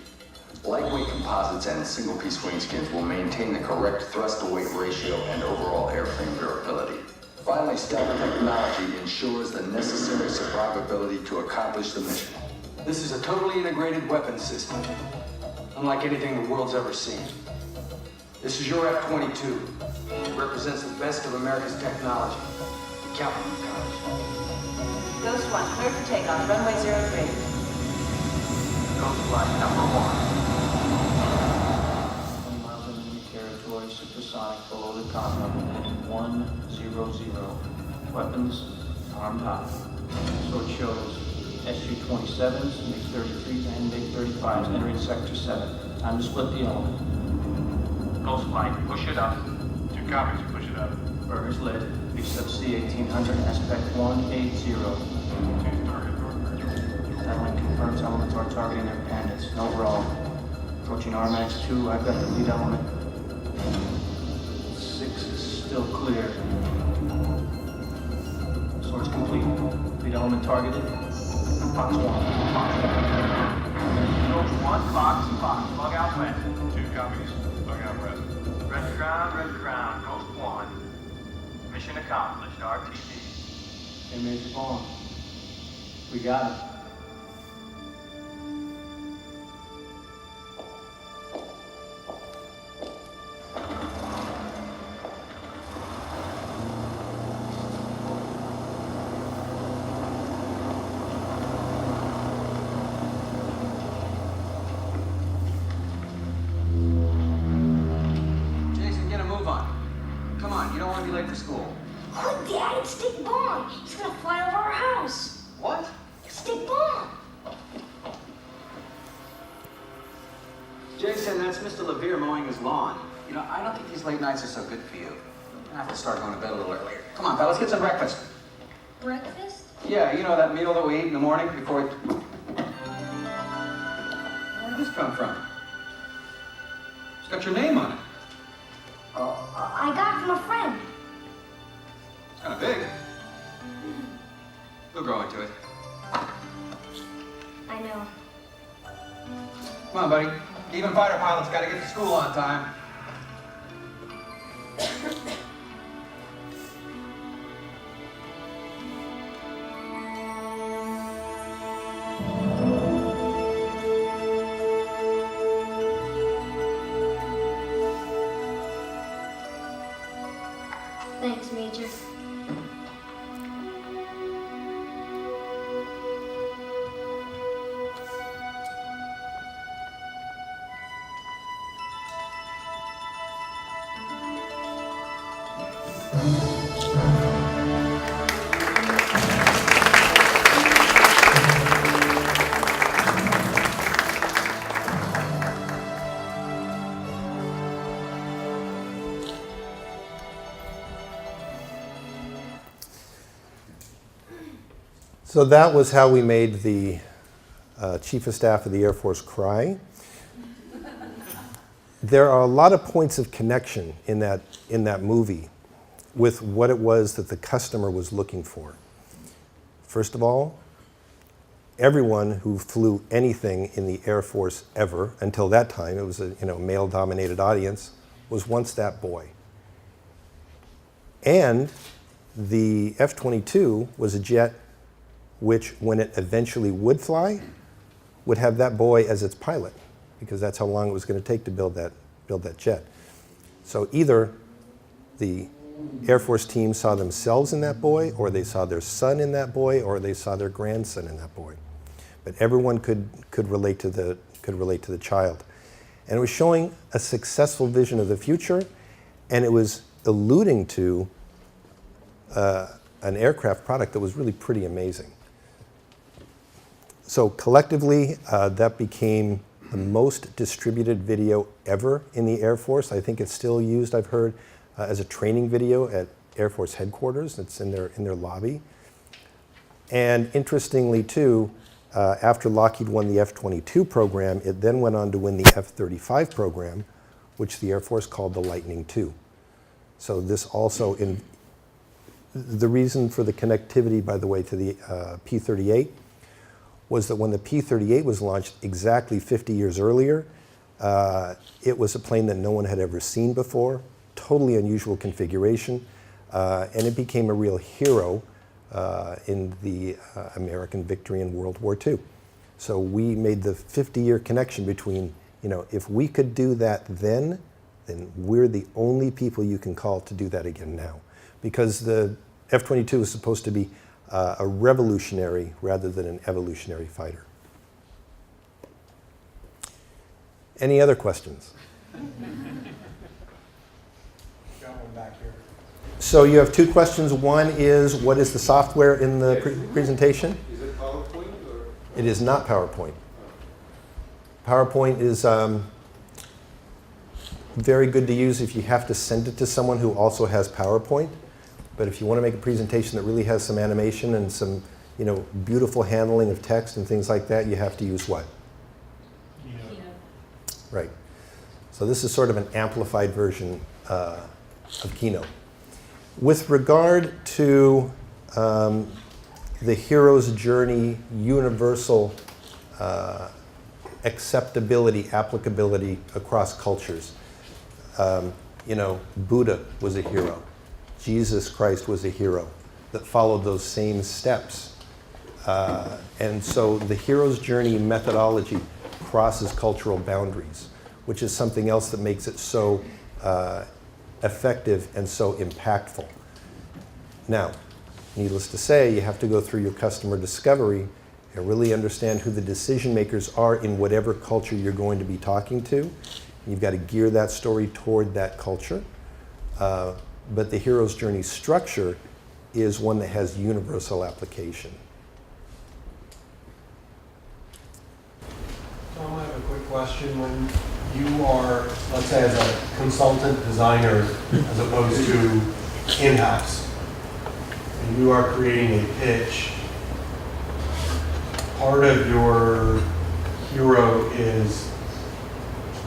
Lightweight composites and single-piece wingskins will maintain the correct thrust-to-weight ratio and overall airframe durability. Finally, stealth technology ensures the necessary survivability to accomplish the mission. This is a totally integrated weapons system, unlike anything the world's ever seen. This is your F-22. It represents the best of America's technology. We count on you, Connors. Ghost 1, clear for takeoff, runway 03. Ghost flight number 1. 20 miles in enemy territory, supersonic, below the con level, 100. Weapons, armed high. So it shows Su-27s, MiG-33s, and MiG-35s entering Sector 7. Time to split the element. Ghost flight, push it up to 2 copies. Push it up. Burgers lit. B-sub-C 1800, aspect 180. 2 target door. That one confirms elements are targeting their bandits. No overall. Approaching RMAX 2, I've got the lead element. 6 is still clear. Source complete. Lead element targeted. Fox 1. Ghost 1, Fox. Bug out west. 2 copies. Bug out west. Red Crown, Ghost 1. Mission accomplished, RTB. Hey, Major Bond. We got it. Jason, get a move on. Come on, you don't want to be late for school. Oh, Dad, it's Stick Bomb. He's gonna fly over our house. What? Stick Bomb. Jason, that's Mr. Levere mowing his lawn. You know, I don't think these late nights are so good for you. I have to start going to bed a little earlier. Come on, pal, let's get some breakfast. Breakfast? Yeah, you know that meal that we eat in the morning before we... Where did this come from? It's got your name on it. Oh, I got it from a friend. It's kind of big. We'll grow into it. I know. Come on, buddy. Even fighter pilots got to get to school on time. Thanks, Major. So that was how we made the Chief of Staff of the Air Force cry. There are a lot of points of connection in that movie with what it was that the customer was looking for. First of all, everyone who flew anything in the Air Force ever, until that time, it was a male-dominated audience, was once that boy. And the F-22 was a jet which, when it eventually would fly, would have that boy as its pilot, because that's how long it was going to take to build that jet. So either the Air Force team saw themselves in that boy, or they saw their son in that boy, or they saw their grandson in that boy. But everyone could relate to the child. And it was showing a successful vision of the future, and it was alluding to an aircraft product that was really pretty amazing. So collectively, that became the most distributed video ever in the Air Force. I think it's still used, I've heard, as a training video at Air Force headquarters. It's in their lobby. And interestingly too, after Lockheed won the F-22 program, it then went on to win the F-35 program, which the Air Force called the Lightning II. So this also, the reason for the connectivity, by the way, to the P-38 was that when the P-38 was launched exactly 50 years earlier, it was a plane that no one had ever seen before, totally unusual configuration, and it became a real hero in the American victory in World War II. So we made the 50-year connection between, if we could do that then we're the only people you can call to do that again now. Because the F-22 is supposed to be a revolutionary rather than an evolutionary fighter. Any other questions? Got one back here. So you have two questions. One is, what is the software in the presentation? Is it PowerPoint or? It is not PowerPoint. PowerPoint is, very good to use if you have to send it to someone who also has PowerPoint. But if you want to make a presentation that really has some animation and some, beautiful handling of text and things like that, you have to use what? Keynote. Right. So this is sort of an amplified version of Keynote. With regard to the hero's journey, universal acceptability, applicability across cultures. Buddha was a hero. Jesus Christ was a hero that followed those same steps. And so the hero's journey methodology crosses cultural boundaries, which is something else that makes it so effective and so impactful. Now, needless to say, you have to go through your customer discovery and really understand who the decision makers are in whatever culture you're going to be talking to. You've got to gear that story toward that culture. But the hero's journey structure is one that has universal application. Tom, I have a quick question. When you are, let's say, as a consultant designer, as opposed to in-house, and you are creating a pitch, part of your hero is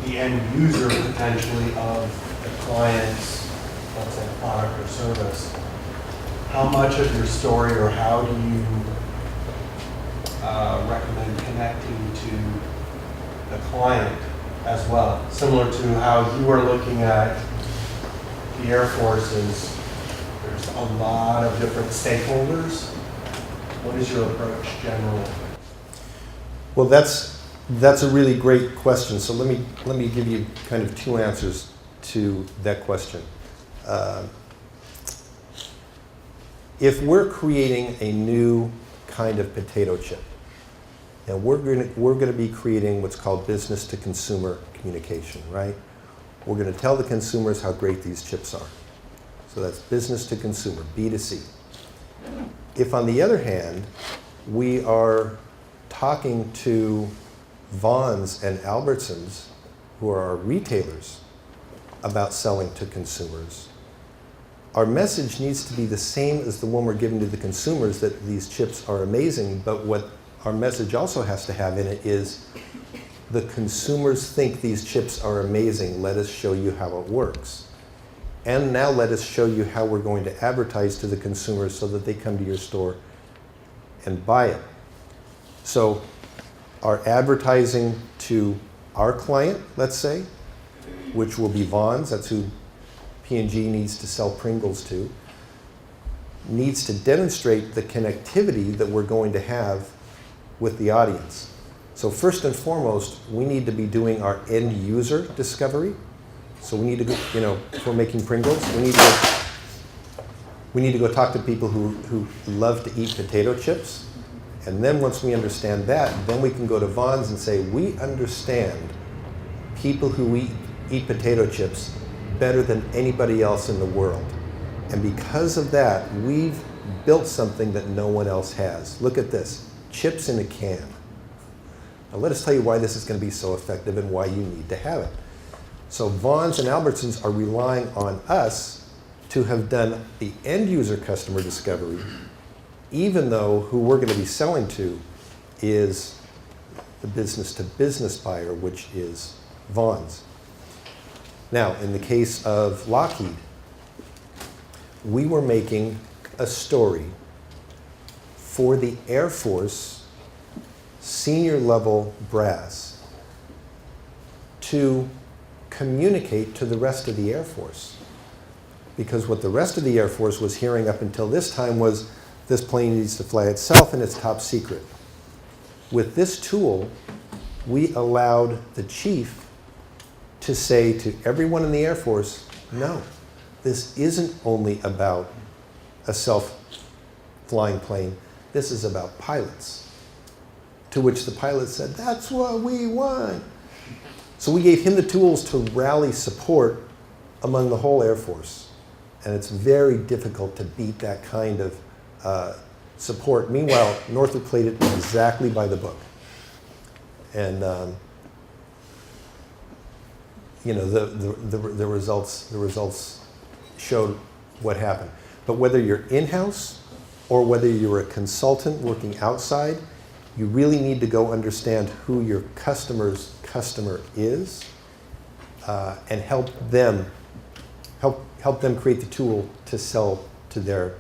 the end user potentially of the client's, let's say, product or service. How much of your story, or how do you recommend connecting to the client as well? Similar to how you are looking at the Air Force, there's a lot of different stakeholders. What is your approach generally? Well, that's a really great question. So let me give you kind of two answers to that question. If we're creating a new kind of potato chip, and we're going to be creating what's called business to consumer communication, right? We're going to tell the consumers how great these chips are. So that's business to consumer, B2C. If on the other hand, we are talking to Vons and Albertsons, who are our retailers, about selling to consumers, our message needs to be the same as the one we're giving to the consumers, that these chips are amazing, but what our message also has to have in it is the consumers think these chips are amazing. Let us show you how it works. And now let us show you how we're going to advertise to the consumers so that they come to your store and buy it. So our advertising to our client, let's say, which will be Vons, that's who P&G needs to sell Pringles to, needs to demonstrate the connectivity that we're going to have with the audience. So first and foremost, we need to be doing our end user discovery. So we need to go, if we're making Pringles, we need to go talk to people who love to eat potato chips. And then once we understand that, then we can go to Vons and say, we understand people who eat potato chips better than anybody else in the world. And because of that, we've built something that no one else has. Look at this, chips in a can. Now let us tell you why this is going to be so effective and why you need to have it. So Vons and Albertsons are relying on us to have done the end user customer discovery, even though who we're going to be selling to is the business to business buyer, which is Vons. Now, in the case of Lockheed, we were making a story for the Air Force senior level brass to communicate to the rest of the Air Force. Because what the rest of the Air Force was hearing up until this time was, this plane needs to fly itself and it's top secret. With this tool, we allowed the chief to say to everyone in the Air Force, no, this isn't only about a self-flying plane, this is about pilots. To which the pilot said, that's what we want. So we gave him the tools to rally support among the whole Air Force. And it's very difficult to beat that kind of support. Meanwhile, Northrop played it exactly by the book. And you know, the results showed what happened. But whether you're in-house or whether you're a consultant working outside, you really need to go understand who your customer's customer is, and help them create the tool to sell to their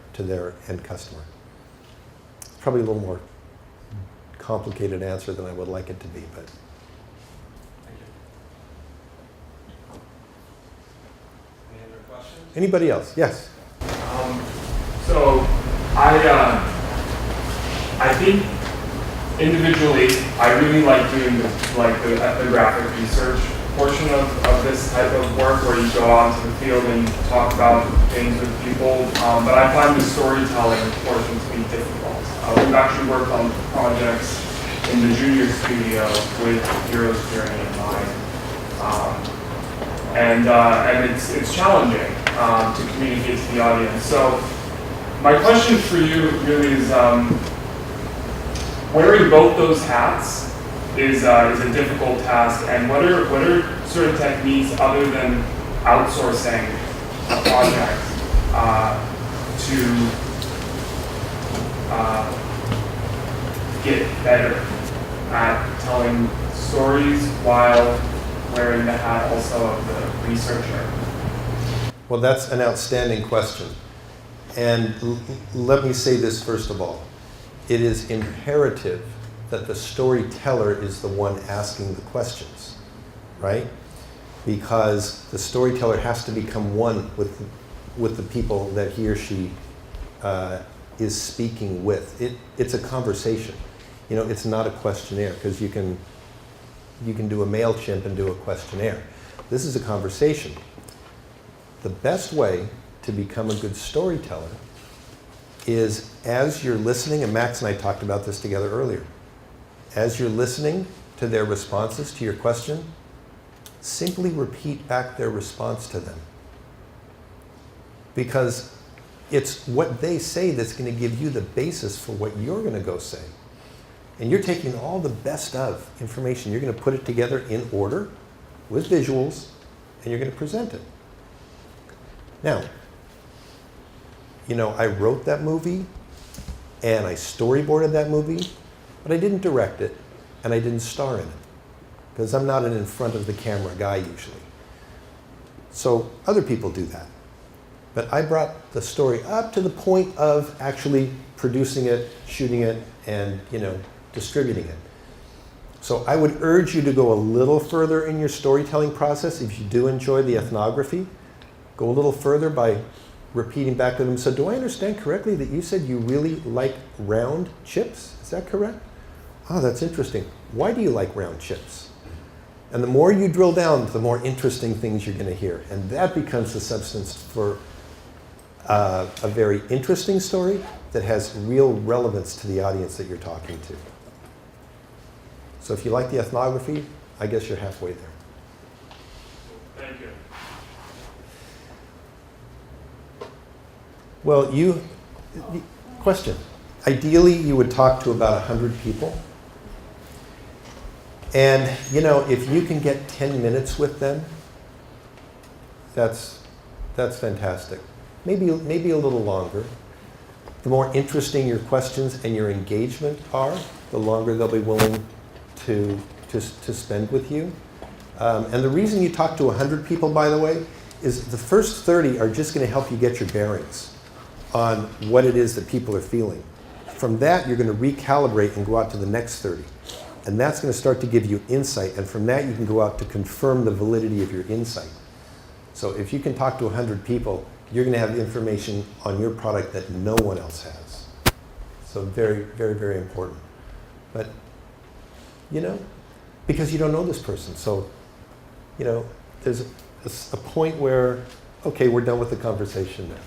end customer. It's probably a little more complicated answer than I would like it to be, but. Thank you. Any other questions? Anybody else? Yes. So I think individually, I really like doing the ethnographic research portion of this type of work, where you go out into the field and talk about things with people. But I find the storytelling portion to be difficult. We've actually worked on projects in the junior studio with Hero's Journey in mind, and it's challenging to communicate to the audience. So my question for you really is, wearing both those hats is a difficult task, and what are sort of techniques other than outsourcing a project to get better at telling stories while wearing the hat also of the researcher? Well, that's an outstanding question. And let me say this first of all. It is imperative that the storyteller is the one asking the questions, right? Because the storyteller has to become one with the people that he or she is speaking with. It's a conversation. You know, it's not a questionnaire, because you can do a MailChimp and do a questionnaire. This is a conversation. The best way to become a good storyteller is, as you're listening, and Max and I talked about this together earlier, as you're listening to their responses to your question, simply repeat back their response to them. Because it's what they say that's going to give you the basis for what you're going to go say. And you're taking all the best of information, you're going to put it together in order with visuals, and you're going to present it. Now, you know, I wrote that movie and I storyboarded that movie, but I didn't direct it and I didn't star in it, because I'm not an in front of the camera guy usually. So other people do that. But I brought the story up to the point of actually producing it, shooting it, and, you know, distributing it. So I would urge you to go a little further in your storytelling process. If you do enjoy the ethnography, go a little further by repeating back to them. So do I understand correctly that you said you really like round chips? Is that correct? Oh, that's interesting. Why do you like round chips? And the more you drill down, the more interesting things you're going to hear. And that becomes the substance for a very interesting story that has real relevance to the audience that you're talking to. So if you like the ethnography, I guess you're halfway there. Thank you. Well, question. Ideally, you would talk to about 100 people. And, you know, if you can get 10 minutes with them, that's fantastic. Maybe a little longer. The more interesting your questions and your engagement are, the longer they'll be willing to spend with you. And the reason you talk to 100 people, by the way, is the first 30 are just going to help you get your bearings on what it is that people are feeling. From that, you're going to recalibrate and go out to the next 30. And that's going to start to give you insight. And from that, you can go out to confirm the validity of your insight. So if you can talk to 100 people, you're going to have information on your product that no one else has. So very, very, very important. But, you know, because you don't know this person. So, you know, there's a point where, okay, we're done with the conversation now.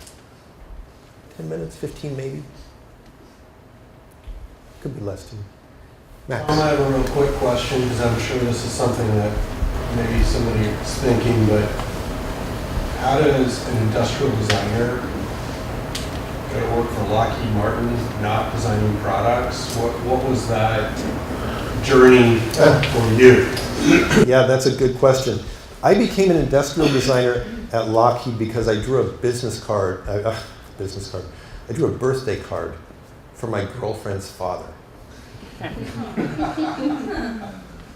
10 minutes, 15 maybe. Could be less too. Max. I have a real quick question, because I'm sure this is something that maybe somebody is thinking, but how does an industrial designer go to work for Lockheed Martin, not designing products? What was that journey for you? Yeah, that's a good question. I became an industrial designer at Lockheed because I drew a business card. I drew a birthday card for my girlfriend's father.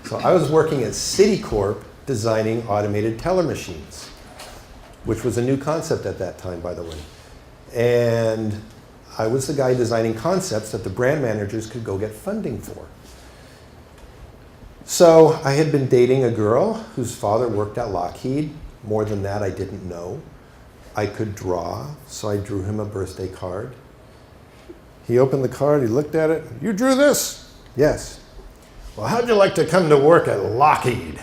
So I was working at Citicorp designing automated teller machines, which was a new concept at that time, by the way. And I was the guy designing concepts that the brand managers could go get funding for. So I had been dating a girl whose father worked at Lockheed. More than that, I didn't know. I could draw, so I drew him a birthday card. He opened the card, he looked at it. You drew this? Yes. Well, how'd you like to come to work at Lockheed?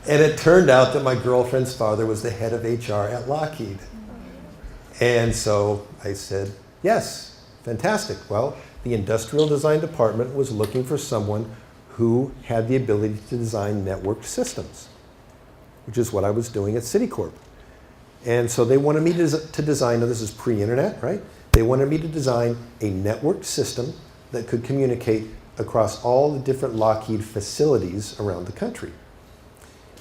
And it turned out that my girlfriend's father was the head of HR at Lockheed. And so I said, yes, fantastic. Well, the industrial design department was looking for someone who had the ability to design networked systems, which is what I was doing at Citicorp. And so they wanted me to design, now this is pre-internet, right? They wanted me to design a networked system that could communicate across all the different Lockheed facilities around the country.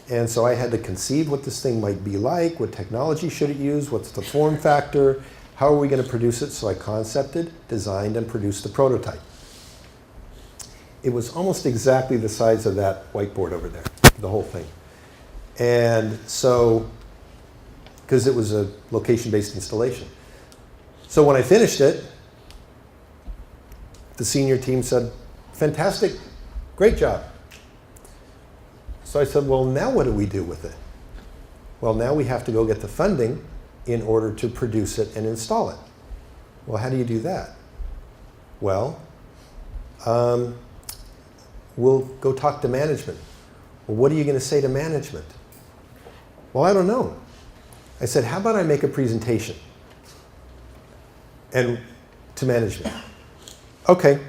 And so I had to conceive what this thing might be like, what technology should it use, what's the form factor, how are we going to produce it? So I concepted, designed, and produced the prototype. It was almost exactly the size of that whiteboard over there, the whole thing. And so, because it was a location-based installation. So when I finished it, the senior team said, fantastic, great job. So I said, well, now what do we do with it? Well, now we have to go get the funding in order to produce it and install it. Well, how do you do that? Well, we'll go talk to management. Well, what are you going to say to management? Well, I don't know. I said, how about I make a presentation and to management? Okay,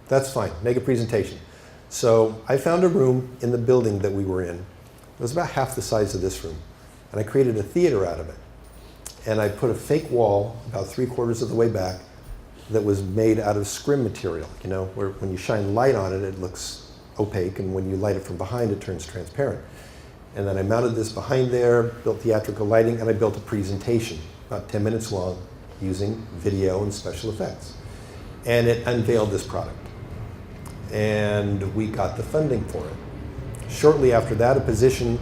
that's fine. Make a presentation. So I found a room in the building that we were in. It was about half the size of this room. And I created a theater out of it. And I put a fake wall about 3/4 of the way back that was made out of scrim material, you know, where when you shine light on it, it looks opaque, and when you light it from behind, it turns transparent. And then I mounted this behind there, built theatrical lighting, and I built a presentation, about 10 minutes long, using video and special effects. And it unveiled this product. And we got the funding for it. Shortly after that, a position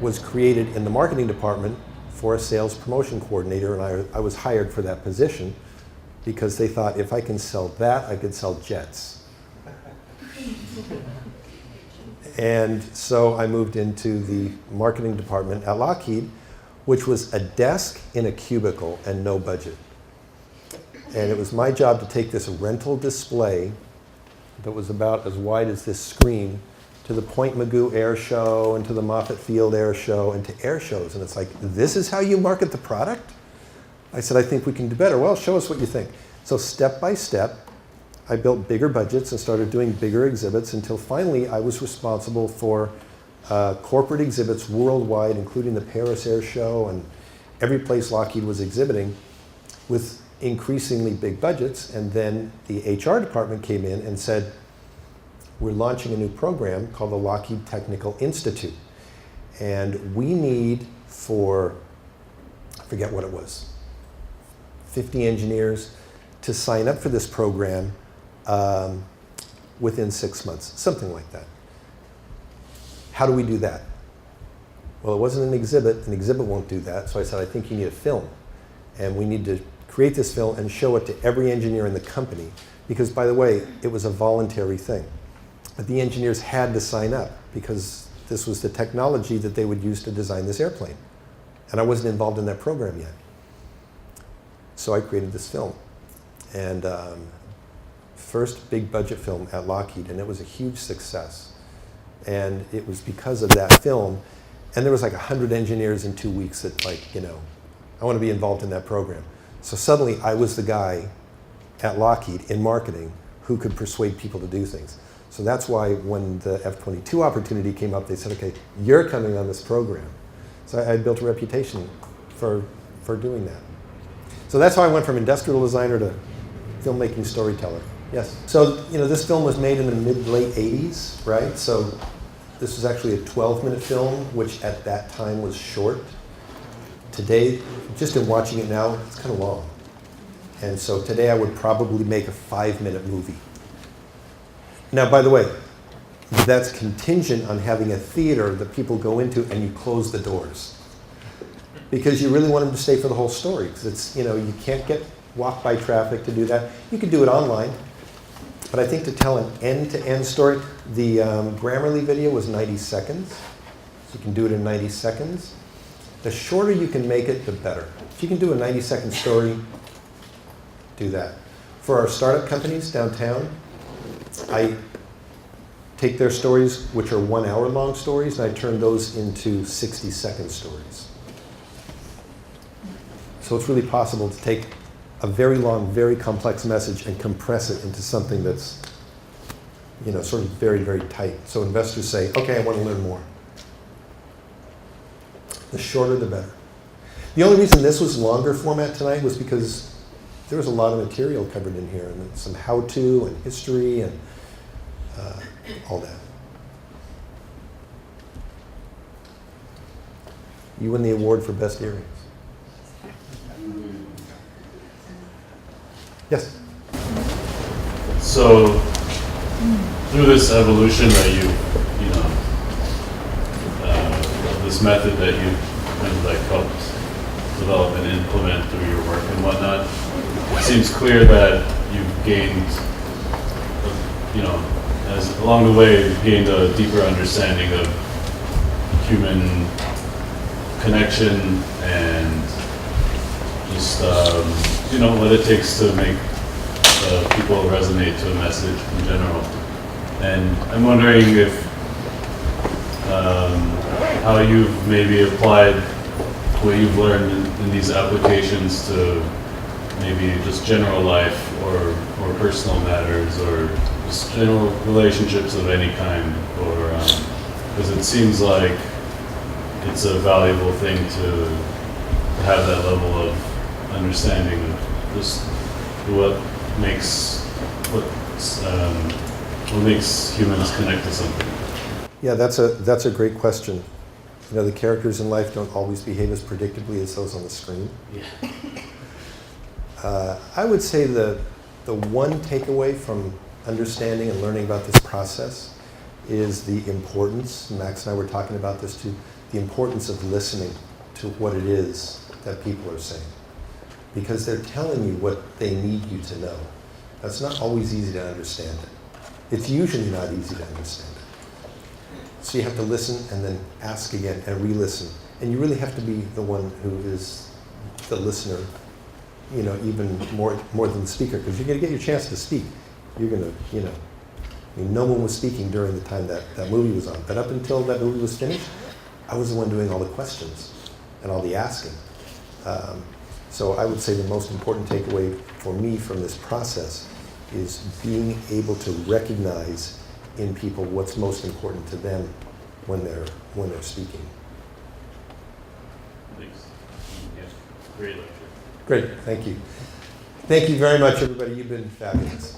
was created in the marketing department for a sales promotion coordinator, and I was hired for that position because they thought if I can sell that, I could sell jets. And so I moved into the marketing department at Lockheed, which was a desk in a cubicle and no budget. And it was my job to take this rental display that was about as wide as this screen to the Point Mugu Air Show and to the Moffett Field Air Show and to air shows. And it's like, this is how you market the product? I said, I think we can do better. Well, show us what you think. So step by step, I built bigger budgets and started doing bigger exhibits until finally I was responsible for corporate exhibits worldwide, including the Paris Air Show and every place Lockheed was exhibiting with increasingly big budgets. And then the HR department came in and said, we're launching a new program called the Lockheed Technical Institute. And we need for, I forget what it was, 50 engineers to sign up for this program within 6 months, something like that. How do we do that? Well, it wasn't an exhibit won't do that. So I said, I think you need a film. And we need to create this film and show it to every engineer in the company. Because, by the way, it was a voluntary thing. But the engineers had to sign up because this was the technology that they would use to design this airplane. And I wasn't involved in that program yet. So I created this film. And first big budget film at Lockheed, and it was a huge success. And it was because of that film. And there was like 100 engineers in 2 weeks that, like, you know, I want to be involved in that program. So suddenly I was the guy at Lockheed in marketing who could persuade people to do things. So that's why when the F-22 opportunity came up, they said, okay, you're coming on this program. So I built a reputation for doing that. So that's how I went from industrial designer to filmmaking storyteller. Yes. So, you know, this film was made in the mid-late 80s, right? So This was actually a 12-minute film, which at that time was short. Today, just in watching it now, it's kind of long. And so today I would probably make a 5-minute movie. Now, by the way, that's contingent on having a theater that people go into and you close the doors. Because you really want them to stay for the whole story. Because it's, you know, you can't get walk by traffic to do that. You can do it online. But I think to tell an end-to-end story, the Grammarly video was 90 seconds. So you can do it in 90 seconds. The shorter you can make it, the better. If you can do a 90-second story, do that. For our startup companies downtown, I take their stories, which are 1 hour long stories, and I turn those into 60-second stories. So it's really possible to take a very long, very complex message and compress it into something that's, you know, sort of very, very tight. So investors say, okay, I want to learn more. The shorter, the better. The only reason this was longer format tonight was because there was a lot of material covered in here, and some how-to and history and all that. You win the award for best earrings. Yes? So, through this evolution that of this method that you kind of like helped develop and implement through your work and whatnot, it seems clear that you've gained, as along the way, you've gained a deeper understanding of human connection and just, what it takes to make people resonate to a message in general. And I'm wondering if, how you've maybe applied what you've learned in these applications to maybe just general life or personal matters or just general relationships of any kind, or because it seems like it's a valuable thing to have that level of understanding of just what makes humans connect to something. Yeah, that's a great question. You know, the characters in life don't always behave as predictably as those on the screen. Yeah. I would say the one takeaway from understanding and learning about this process is the importance, Max and I were talking about this too, the importance of listening to what it is that people are saying. Because they're telling you what they need you to know. That's not always easy to understand it. It's usually not easy to understand it. So you have to listen and then ask again and re-listen. And you really have to be the one who is the listener, even more than the speaker, because you're going to get your chance to speak. You're going to, no one was speaking during the time that movie was on. But up until that movie was finished, I was the one doing all the questions and all the asking. So I would say the most important takeaway for me from this process is being able to recognize in people what's most important to them when they're speaking. Thanks. Yeah, great lecture. Great, thank you. Thank you very much, everybody. You've been fabulous.